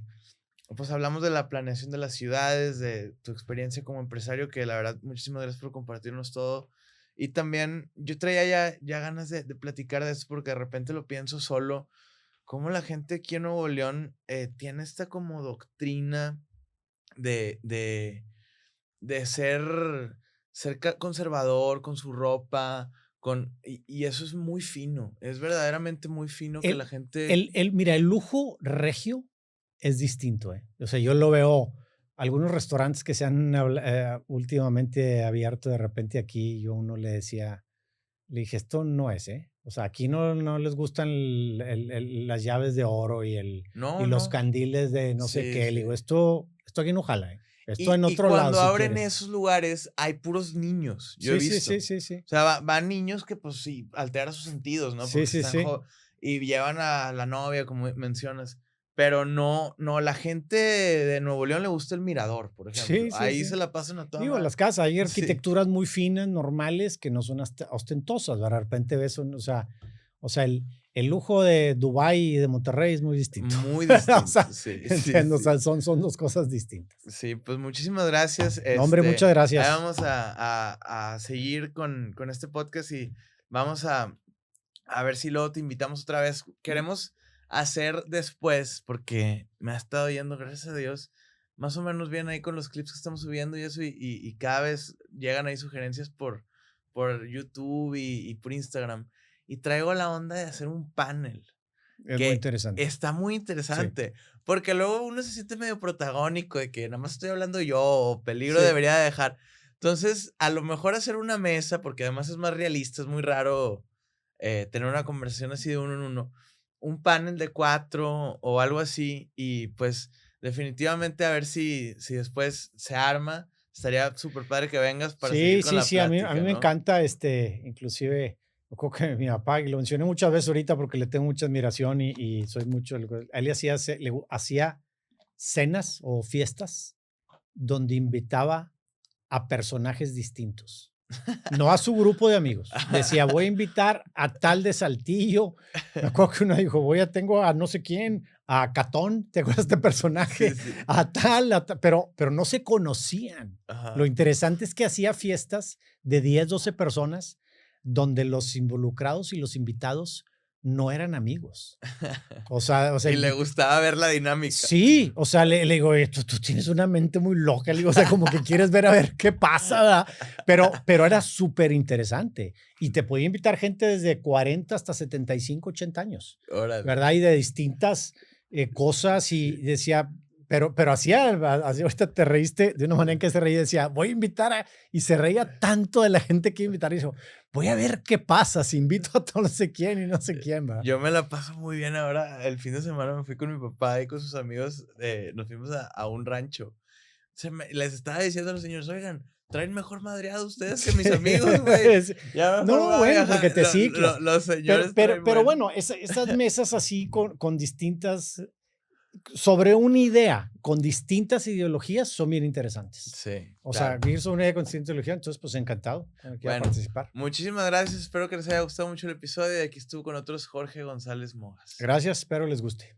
pues, hablamos de la planeación de las ciudades, de tu experiencia como empresario, que la verdad, muchísimas gracias por compartirnos todo. Y también yo traía ya ganas de platicar de esto porque de repente lo pienso solo, cómo la gente aquí en Nuevo León, tiene esta como doctrina de de de ser conservador con su ropa, y eso es muy fino, es verdaderamente muy fino que la El gente mira, el lujo regio es distinto, ¿eh? O sea, yo lo veo, algunos restaurantes que se han últimamente abierto de repente aquí, yo a uno le decía, le dije: "Esto no es, ¿eh?". O sea, aquí no les gustan las llaves de oro y no, los no. candiles de no sé Sí, qué. Le sí. digo: "Esto aquí no jala, ¿eh? Esto en Y otro lado cuando si abren quieres". esos lugares, hay puros niños, yo he Sí, sí, visto. sí, sí, sí. O sea, van niños que, pues sí, altera sus sentidos, ¿no? Sí, Porque sí, están sí. y llevan a la novia, como mencionas, pero no, la gente de Nuevo León le gusta el Mirador, por ejemplo. Sí, sí, Ahí se sí. la pasan a toda Digo, madre. las casas, hay Sí, arquitecturas muy finas, normales, que no son ostentosas, ¿verdad? De repente ves o sea, el lujo de Dubái y de Monterrey es muy distinto. muy O distinto. sea, Sí, sí, entiendo, o sí. sea, son 2 cosas distintas. Sí, pues muchísimas gracias. No, hombre, muchas Ahí gracias. vamos a seguir con este podcast y vamos a ver si luego te invitamos otra vez. Queremos hacer después, porque me ha estado yendo, gracias a Dios, más o menos bien ahí con los clips que estamos subiendo y eso, y cada vez llegan ahí sugerencias por YouTube y por Instagram. Y traigo la onda de hacer un panel Es muy que interesante. está muy Sí, interesante, porque luego uno se siente medio protagónico de que nada más estoy hablando yo, o peligro sí. debería dejar. Entonces, a lo mejor hacer una mesa, porque además es más realista, es muy raro tener una conversación así de uno en uno, un panel de 4 o algo así, y pues definitivamente a ver si después se arma. Estaría súper padre que vengas para seguir Sí, con sí, la sí, a mí plática, me ¿no? encanta, inclusive, yo creo que mi papá, y lo mencioné muchas veces ahorita porque le tengo mucha admiración y soy mucho, él hacía, hacía cenas o fiestas donde invitaba a personajes distintos, no a su grupo de amigos. Decía, voy a invitar a tal de Saltillo. Me acuerdo que uno dijo, tengo a no sé quién, a Catón, ¿te acuerdas de este Sí, personaje? sí. Pero no se conocían. Lo Ajá. interesante es que hacía fiestas de 10, 12 personas donde los involucrados y los invitados no eran amigos. O sea, Y le gustaba ver la dinámica. sí, o sea, le digo: "Oye, tú tienes una mente muy loca", le digo, o sea, como que quieres ver a ver qué pasa, ¿verdad? Pero era súper interesante y te podía invitar gente desde 40 hasta 75, 80 años, Órale. ¿verdad? Y de distintas, cosas y Sí. decía, pero hacía ahorita te reíste de una manera en que se reía, decía: "Voy a invitar a", y se reía tanto de la gente que iba a invitar, y dijo: "Voy a ver qué pasa si invito a todo no sé quién y no sé quién", ¿verdad? Yo me la paso muy bien ahora. El fin de semana me fui con mi papá y con sus amigos, nos fuimos a un rancho. Les estaba diciendo a los señores: "Oigan, traen mejor madreado ustedes que mis amigos, güey. Sí. Ya mejor me No, voy a bueno, viajar". porque te ciclas. Los Pero señores pero traen pero buen bueno, esas mesas así con distintas sobre una idea, con distintas ideologías, son bien interesantes. Sí, O sea, claro. ir sobre una idea con distinta ideología, entonces, pues, encantado, cuando quiera Bueno, participar. muchísimas gracias. Espero que les haya gustado mucho el episodio y aquí estuvo con otros Jorge González Mojas. Gracias, espero les guste.